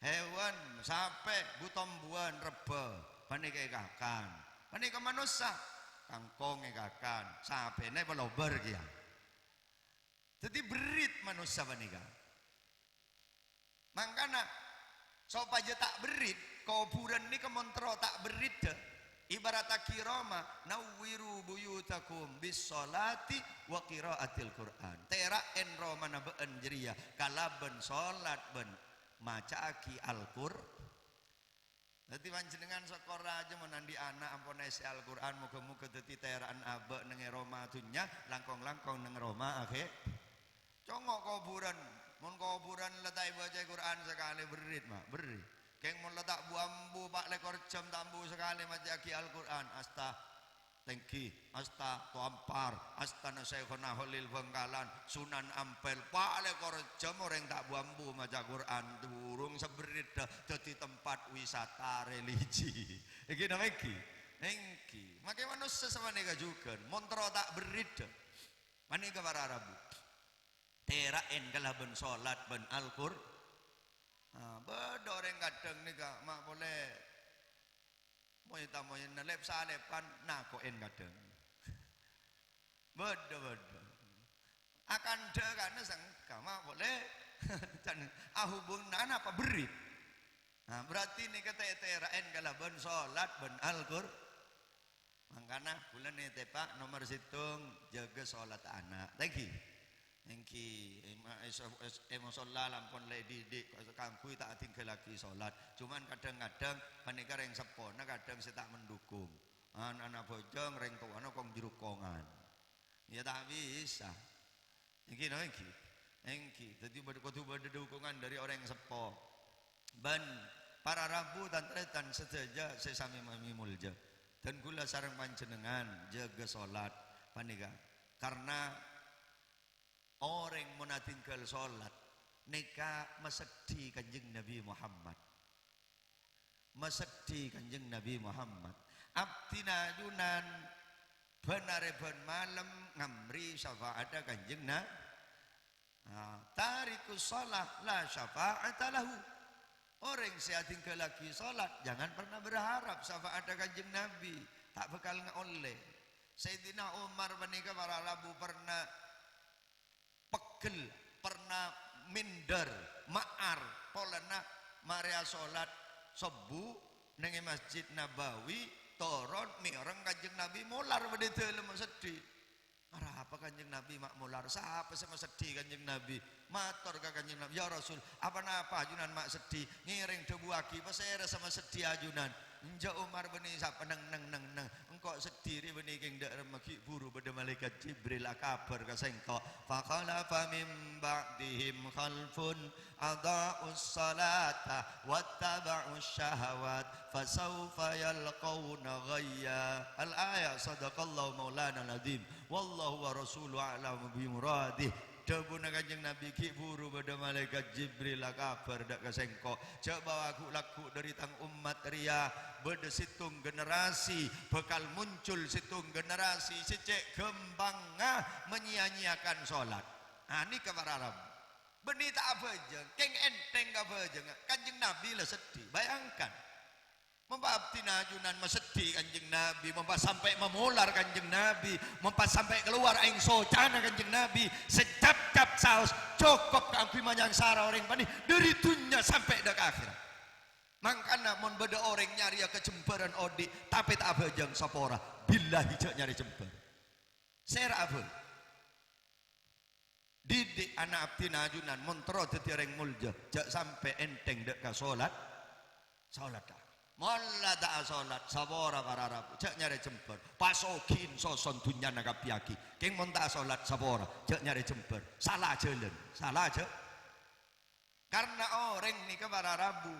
hewan sampai butombuan reba panik kakan panika manusia kangkong kakan sabene pelober kia jadi berit manusia panika mangkana sop aja tak berit kuburan ini kemontro tak berit deh ibarat kiroma nawwiru buyutakum bis sholati wa qiraatil Qur'an tera en romana beun jeria kalaben salat ben macaaki Al-Qur'an. Dadi panjenengan sekora aja menandi anak ampun isi Al-Qur'an muga-muga dadi teraan abek nang Roma dunya langkong-langkong nang Roma akhir. Congok kuburan, mun kuburan letak baca Quran sekali berit mah, beri. Keng mun letak buambu pak lekor jam tambu sekali macaki Al-Qur'an asta tengki asta tuampar asta Syekhuna Holil Bengkalan Sunan Ampel pak lekor jam orang tak buambu maca Quran durung seberit dadi tempat wisata religi iki nama iki engki make manusia sama nega juga montro tak berit manika para Arabu teraen kalaben salat ben Al-Qur'an beda orang kadang nika mak boleh moy tamoy nalep salepan nakoen kadang bodo akan dekane sangka mah boleh dan hubung nana apa berit. Nah, berarti ini kata eteraen kalau ben salat ben Al-Qur'an. Mangkana bulan ini tepak nomor situng jaga salat anak. Thank you. Emo sholat lampun le didik kangkui tak tinggal lagi sholat. Cuman kadang-kadang menikah yang sepona kadang saya tak mendukung. Anak-anak bojong reng tuana kong jerukongan. Ya tak bisa. Engki. Jadi kudu dukungan dari orang yang sepo. Ban para rabu dan tretan seteja sesami mami mulja. Dan gula sarang panjenengan jaga sholat panika. Karena orang menatinggal sholat neka mesedih kanjeng Nabi Muhammad. Mesedih kanjeng Nabi Muhammad. Abdina yunan benare ben malam ngamri syafaat kanjeng Nabi. Tarikus sholat la syafa'ata lahu. Orang saya tinggal lagi sholat jangan pernah berharap syafaat kanjeng Nabi, tak bakal ngoleh. Sayyidina Umar menikah para rabu pernah pegel, pernah minder, ma'ar polana maria sholat subuh nengi Masjid Nabawi toron mireng kanjeng Nabi mular bedete lemah sedih. Arah apa kanjeng Nabi mak mular siapa sama sedih kanjeng Nabi matur ke kanjeng Nabi ya Rasul apa-apa ajunan mak sedih ngiring debu aki pasera sama sedih ajunan Inja Umar beni sapa neng engkau sedih beni king dak remegi buru pada malaikat Jibril kabar ka sengko faqala mim ba'dihim khalfun adaa'us salata wattaba'us syahawat fasawfa yalqawna ghayya. Al-ayat sadaqallahu maulana al-azim wallahu wa rasuluhu a'lamu bi muradih. Debuna kanjeng Nabi ki buru pada malaikat Jibril kabar dak kasengko coba aku laku dari tang umat ria beda situng generasi bakal muncul situng generasi secek gembangah menyia-nyiakan sholat. Ini kabar Arab beni tak apa aja keng enteng apa aja kanjeng Nabi lah sedih bayangkan membaabti najunan mesedih kanjeng Nabi mempas sampai memular kanjeng Nabi mempas sampai keluar aing socana kanjeng Nabi secap-cap saus cukup kampi manjang sara orang pani dari dunia sampai dak akhirat. Mangkana mon beda orang nyari kecemperan odi tapi tak apa jeng sapora billahi cek nyari cemper sera apa didik anak abdi najunan montro dadi orang mulja jak sampai enteng dak ka salat dah Molla tak salat sabora para rabu cek nyari jember pasokin soson dunya naga piaki keng monta salat sabora cek nyari jember salah aja karena orang ni ke para rabu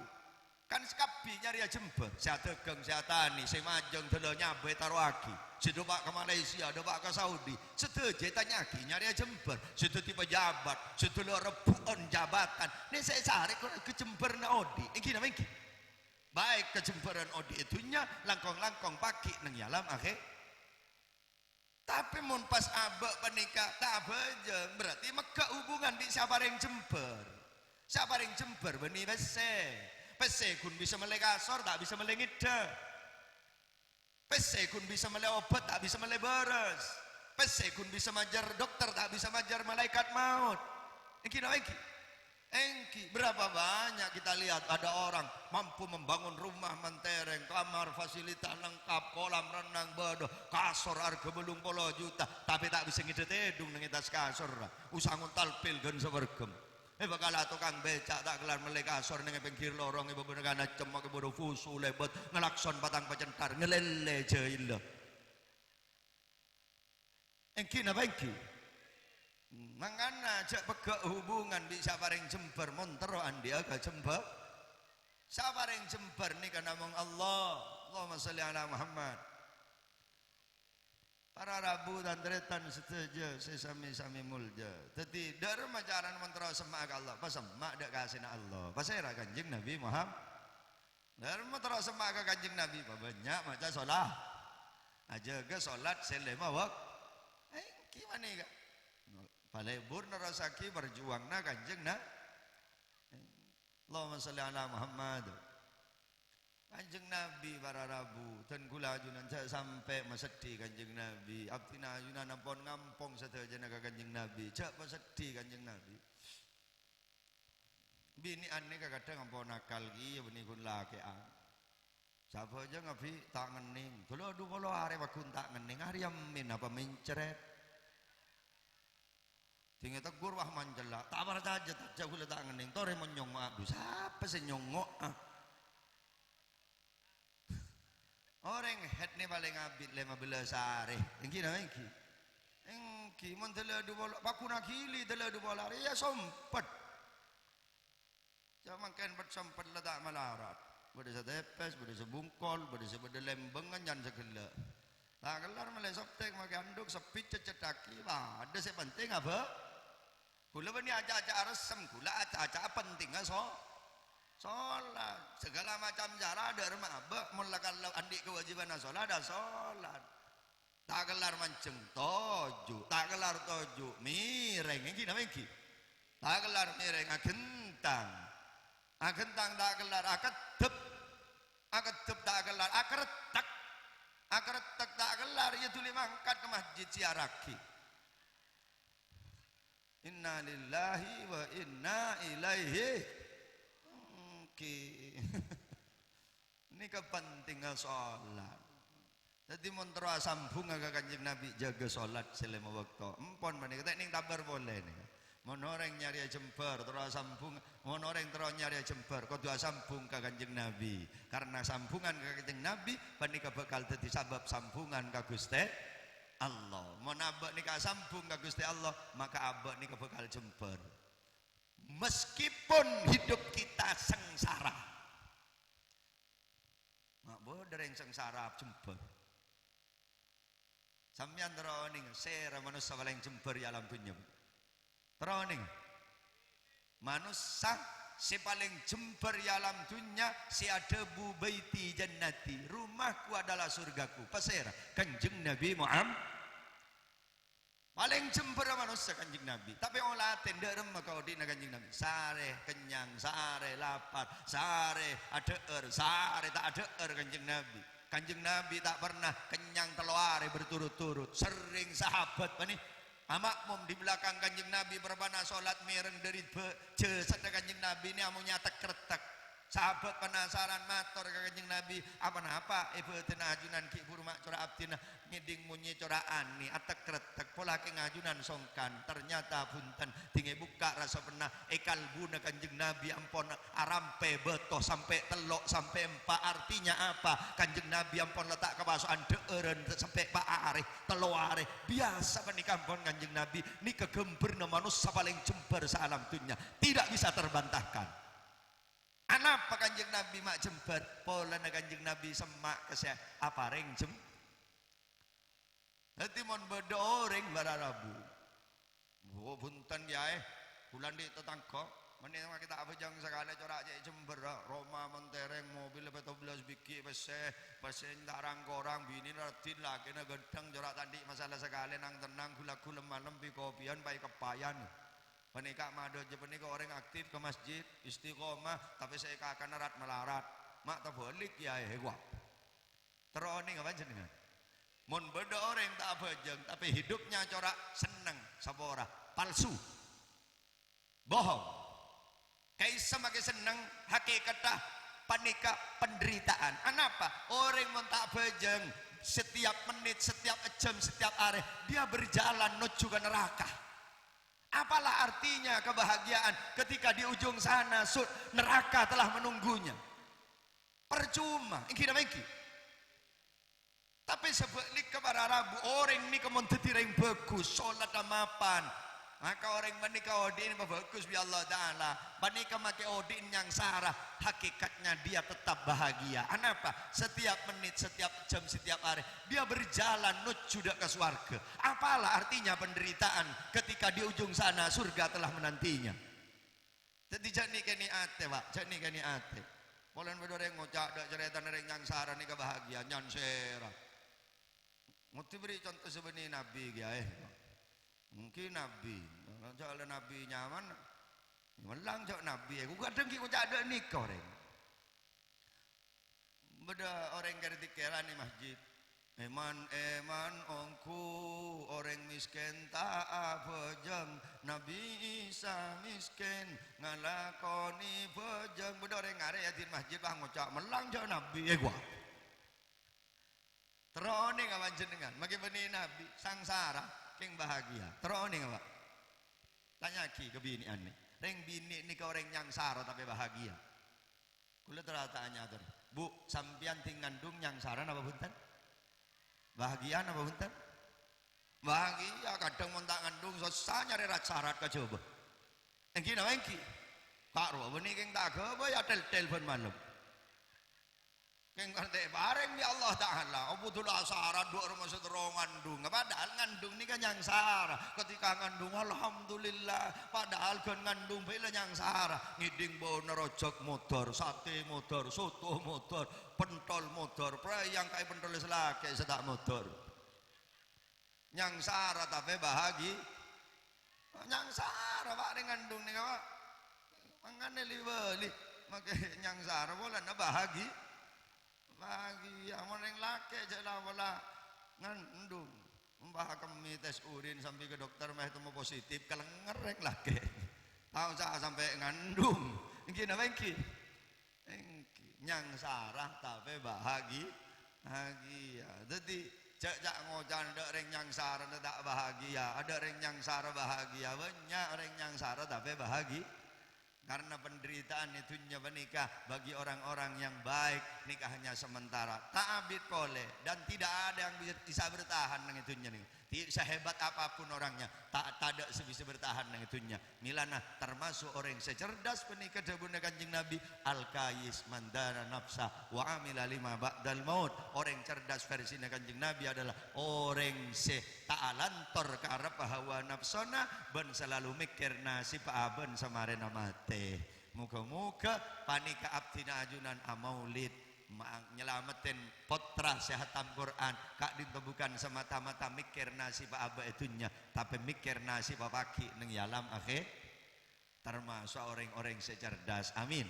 kan sekapi nyari jember saya tegang saya tani saya majeng dulu nyabe taruh aki saya dobak ke Malaysia dobak ke Saudi seteje tanyaki nyari jember setelah pejabat setelah rebuan jabatan ini saya cari ke jember na odi ini namanya baik kejemperan odi itunya langkong-langkong paki neng yalam akhir tapi mun pas abek penikah tak bejeng berarti maka hubungan di siapa yang jember beni pese kun bisa melek kasor tak bisa melek ngida pese kun bisa melek obat tak bisa melek beres pese kun bisa majar dokter tak bisa majar malaikat maut Engki, berapa banyak kita lihat ada orang mampu membangun rumah mentereng, kamar fasilitas lengkap, kolam renang bedo, kasur harga belum puluh juta, tapi tak bisa ngidet edung nengitas kasur, usangun talpil gen sebergem. Bakal tukang becak tak kelar melek kasur nengi pinggir lorong ibu benegana cemak ibu fusu lebet ngelakson batang pacentar ngelele jahil. Engki napa engki? Mangana cek pegak hubungan bisa paring jember montero andi agak jember saparing jember nih kan namung Allah Allahumma sholli ala Muhammad. Para rabu dan tretan setuju sesami-sami mulja jadi dari macaran montero semak Allah pas semak dak kasih Allah pas era kanjeng Nabi Muhammad dari montero semak ke kanjeng Nabi banyak maca sholat aja ke sholat selema wak gimana ya palebur narasaki berjuang na kanjeng na Allahumma sholli ala Muhammad. Kanjeng Nabi para Rabu dan kula ajunan sampai mesedih Kanjeng Nabi abdina ajunan ampun ngampung sedaya ka Kanjeng Nabi cak sedih Kanjeng Nabi bini aneh kadang ampun nakal ki beni kun lakean sapa aja ngabi tak ngening kula adu kula are wakun tak ngening hari yamin apa mencret tinggal tegur wah manjelak tak bar aja tak jauh tak ngening tore menyong aduh siapa sih nyongok orang head ni paling abid 15 hari. Engki nama engki. Engki mun tela du bola baku nak hili tela du bola ya sompet. Jangan kan bet sompet la tak malarat. Bade satepes, bade sebungkol, bade sebade lembengan jan segala. Tak kelar malai soptek make anduk sepit cecetaki. Wah, ada se penting apa? Kula bani aja-aja resem, kula aja-aja penting so. Sholat segala macam cara ada remabek mulai kalau adik kewajiban sholat ada sholat tak kelar mancing toju tak kelar toju mireng ini namanya ini tak kelar mireng agentang tak kelar akedep tak kelar akeretek tak kelar ya tuli mangkat ke masjid siaraki inna lillahi wa inna ilaihi ini kepentingan sholat jadi mentera sambung agak Kanjeng Nabi jaga sholat selama waktu empon mana kita ini tabar boleh nih mau orang nyari jember terus sambung mau orang terus nyari jember kau dua sambung ke Kanjeng Nabi karena sambungan ke Kanjeng Nabi panika bakal jadi sabab sambungan ke Gusti Allah mau nabak nikah sambung ke Gusti Allah maka abak nikah bakal jember meskipun hidup kita sengsara mak bodoh yang sengsara jember sampeyan teroning sera manusia paling jember ya alam dunia teroning manusia si paling jember ya alam dunia si adebu baiti jannati rumahku adalah surgaku pasera Kanjeng Nabi Muhammad paling jember manusia Kanjeng Nabi tapi orang latin derem kau di Kanjeng Nabi sare kenyang sare lapar sare adeer sare tak adeer Kanjeng Nabi tak pernah kenyang teluare berturut-turut sering sahabat pani makmum di belakang Kanjeng Nabi berbana sholat mireng dari sedek Kanjeng Nabi ini amunya tek-retek sahabat penasaran matur ke Kanjeng Nabi apa ibu tina ajunan ki buru mak cora abdina ngiding munyi cora ani atek kretek pola ke ngajunan songkan ternyata punten tinggi buka rasa pernah ekal buna Kanjeng Nabi ampon arampe betoh sampai telok sampai empat artinya apa Kanjeng Nabi ampon letak kebasuhan deeren sampai pak areh telo areh biasa menikah ampon Kanjeng Nabi ni kegember manusia paling jember salam dunia tidak bisa terbantahkan. Anapa Kanjeng Nabi mak jember pola na Kanjeng Nabi semak keseh apa reng jem nanti mon bedo orang bararabu oh bunten ya bulan di tetangga mana kita apa jangan sekali corak je jember Roma mentereng mobil betul belas biki peseh tarang korang bini ratin lagi na gedang corak tadi masalah sekali nang tenang gula malam bi kopian baik kepayan penikah madu aja penikah orang aktif ke masjid istiqomah tapi saya akan erat melarat mak tak balik ya hewa teroning apa jenengan mon beda orang tak apa jeng tapi hidupnya corak seneng sabora palsu bohong kaisa makin seneng hakikatah panika penderitaan anapa orang mon tak bejeng setiap menit setiap jam setiap hari dia berjalan menuju ke neraka. Apalah artinya kebahagiaan ketika di ujung sana neraka telah menunggunya percuma ini namanya tapi sebalik kepada Rabu orang ini kemontetireng bagus sholat amapan maka orang menikah odin bagus bi Allah Ta'ala menikah make odin yang sarah hakikatnya dia tetap bahagia kenapa setiap menit setiap jam setiap hari dia berjalan menuju ke surga apalah artinya penderitaan ketika di ujung sana surga telah menantinya jadi jani keni ate pak jani keni ate polen bedoreng ngocak dak cerita nereng yang sarah ni kebahagiaan nyan serah muti beri contoh sebenarnya Nabi ya mungkin Nabi jalan Nabi nyaman melang jauh Nabi aku kadang kita ada nikah orang beda orang kritik kerani masjid. Eman ongku orang miskin tak bejeng Nabi Isa miskin ngalakoni bejeng beda orang ngare yatin masjid bang ngucap melang jauh Nabi gua terone ngawan jenengan maki beni Nabi sangsara keng bahagia terone ngawak tanya ki ke bini ane reng bini ni ke orang nyangsara tapi bahagia kula terataannya ter bu sampian tingandung nyangsara apa bunten bahagia apa bunten bahagia kadang montak ngandung susah nyari syarat ke coba engki na engki kak roh benih keng tak ke ya telepon malam keng ngerti bareng ya Allah Ta'ala abudullah syarat dua rumah sederong ngandung padahal ngandung ni kan nyangsara ketika ngandung alhamdulillah padahal kan ngandung bila nyangsara ngiding bau nerojok motor sate motor soto motor pentol motor prayang kayak pentol selake sedak motor nyangsara tapi bahagi nyangsara pak dengan ngandung ni pak mangane libeli make nyangsara bola na bahagi bahagia yang laki jelah bola ngandung mbah kami tes urin sampai ke dokter mah itu mau positif kalau ngerek laki tahu saya sampai ngandung engki apa engki nyangsara tapi bahagia jadi cak ngojan ada orang nyangsara tak bahagia ada orang nyangsara bahagia banyak orang nyangsara tapi bahagia karena penderitaan itu menikah bagi orang-orang yang baik nikahnya sementara ta'abid koleh dan tidak ada yang bisa bertahan dengan itunya nih sehebat apapun orangnya tak ada sebisa bertahan dengan itunya milana termasuk orang secerdas penikah debuna kanjeng Nabi al-kayis mandana nafsa wa amila lima ba'dal maut orang cerdas versi kanjeng Nabi adalah orang se ta'alantor ke arah hawa nafsona ben selalu mikir nasib aben samarena mate muka-muka panika abdina ajunan amaulid nyelamatin potra sehatam Quran kak dinto bukan semata-mata mikir nasib aba itunya tapi mikir nasib paki neng yalam akhir termasuk orang-orang secerdas amin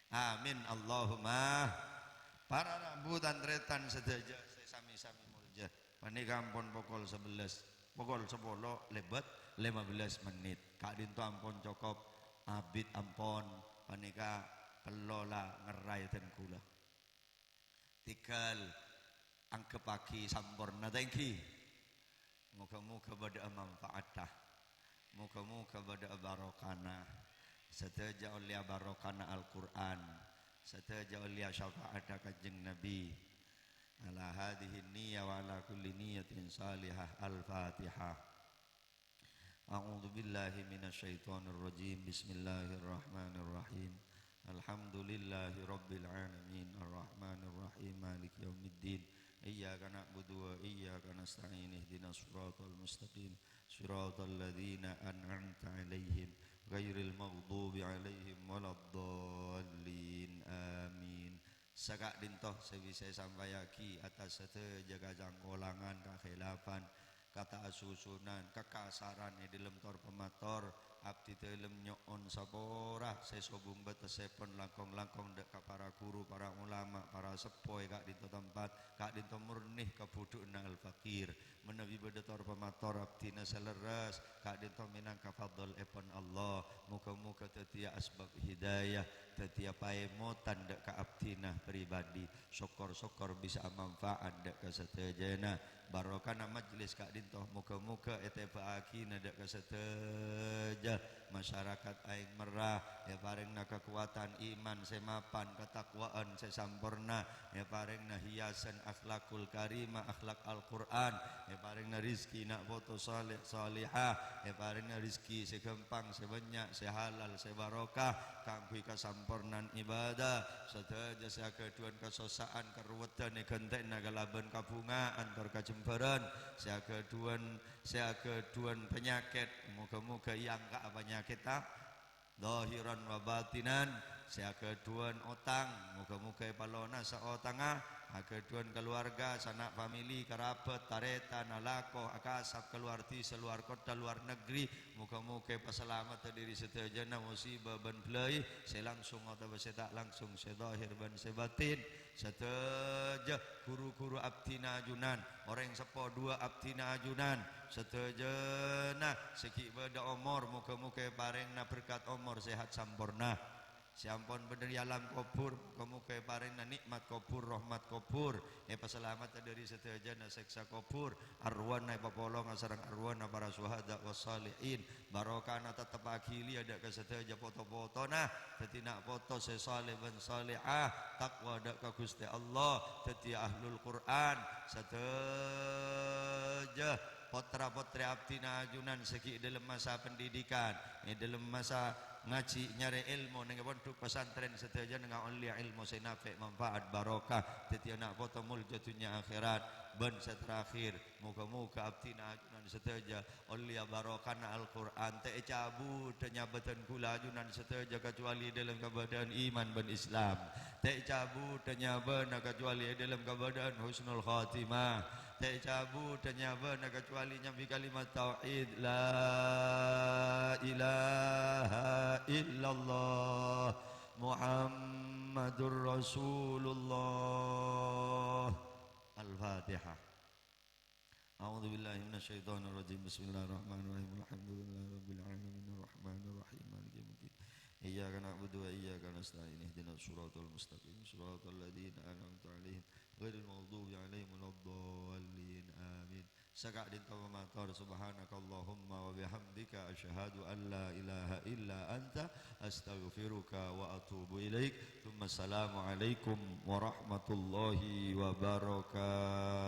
amin Allahumma para rambutan tretan sedaja sami-sami mulja panika ampun pukul 11 pukul 10 lebet 15 menit kak dinto ampun cukup abid ampun panika kelola ngerai ten kula tikal angke pagi sampurna tengki muka-muka bada manfaatah muka-muka bada barokana seteja oleh barokana Al-Quran seteja oleh syafaat kanjeng Nabi ala hadhihi niyyah wa ala kulli niyyatin salihah al-fatihah a'udzu billahi minasyaitonir rajim bismillahirrahmanirrahim alhamdulillahi rabbil alamin arrahmanir rahim maliki yaumiddin iyyaka na'budu wa iyyaka nasta'in ihdinas siratal mustaqim siratal ladzina an'amta 'alaihim ghairil maghdubi 'alaihim waladdallin amin sagak dintoh sebisa sampayaki atas sete jaga jangkolangan kakhilafan kata asusunan kekasaran di dalam tor pemator abdi dalam nyoon saborah sesobung betesepon langkong-langkong dek para guru para ulama para sepoi kak dinto tempat kak dinto murnih kabudukna al-fakir menawi bedetor pemator abdina seleres kak dinto minang kafadol epon Allah muka-muka tetia asbab hidayah tetia paemotan dek ka abdina pribadi syukur-syukur bisa manfaat dek kesetejana barokana majlis kak dintoh muka-muka etebaki nadak keseteja masyarakat aing merah ya paringna kekuatan iman semapan ketakwaan sesampurna ya paringna hiasan akhlakul karimah akhlak Al-Quran ya paringna rizki nak foto salih salihah ya paringna rizki segempang sebanyak sehalal sebarokah kangkui kesampurnan ibadah seteja seakeduan kesosaan keruwetan gentek nagalaban kabunga antar kajembaran seakeduan penyakit muka-muka yang ka penyakit tak zahiran wa batinan sia keduan otang muka-muka palona sa otanga keduan keluarga sanak famili kerabat tareta nalako akasap keluarti seluar kota luar negeri muka-muka pasalamat diri setajana musibah ban play saya langsung atau saya tak langsung saya zahir ban saya batin seteja guru-guru abtina ajunan orang sepo dua abtina ajunan setajana seki beda umur muka-muka parengna berkat umur sehat sampurna siampun bener alam kubur muka-muka parengna nikmat kubur rahmat kubur pasalamat dari setajana seksa kubur arwana papolong sareng arwana para syuhada wassalihin barokana tetep akili ada ke seteja foto-foto nah tetina foto sesaleh ban salihah takwa ada ka Gusti Allah teti ahlul Quran seteja potra-potri abdina ajunan seki dalam masa pendidikan dalam masa ngaji nyari ilmu dengan pondok pesantren seteja dengan ulia ilmu senafi manfaat barokah teti anak foto muljatunya akhirat ben seterakhir muka-muka abdina ajunan seteja ulia barokana Al-Quran te cabu tenyabatan kula ajunan seteja kecuali dalam keadaan iman ben Islam te cabu tenyabana kecuali dalam keadaan husnul khatimah te cabu tenyabana kecuali nyambi kalimat tauhid la ilaha illallah Muhammadur Rasulullah. Al-Fatihah. A'udzu billahi minasyaitonir rajim. Bismillahirrahmanirrahim. Alhamdulillahirabbil alamin arrahmanir rahim maliki yaumiddin. Iyyaka na'budu wa iyyaka nasta'in ihdinas siratal mustaqim siratal ladzina an'amta 'alaihim ghairil maghdubi 'alaihim waladdallin. Amin. Saka dinta matur subhanakallahumma wa bihamdika asyhadu an la ilaha illa anta astaghfiruka wa atubu ilaik. Assalamu alaikum warahmatullahi wabarakatuh.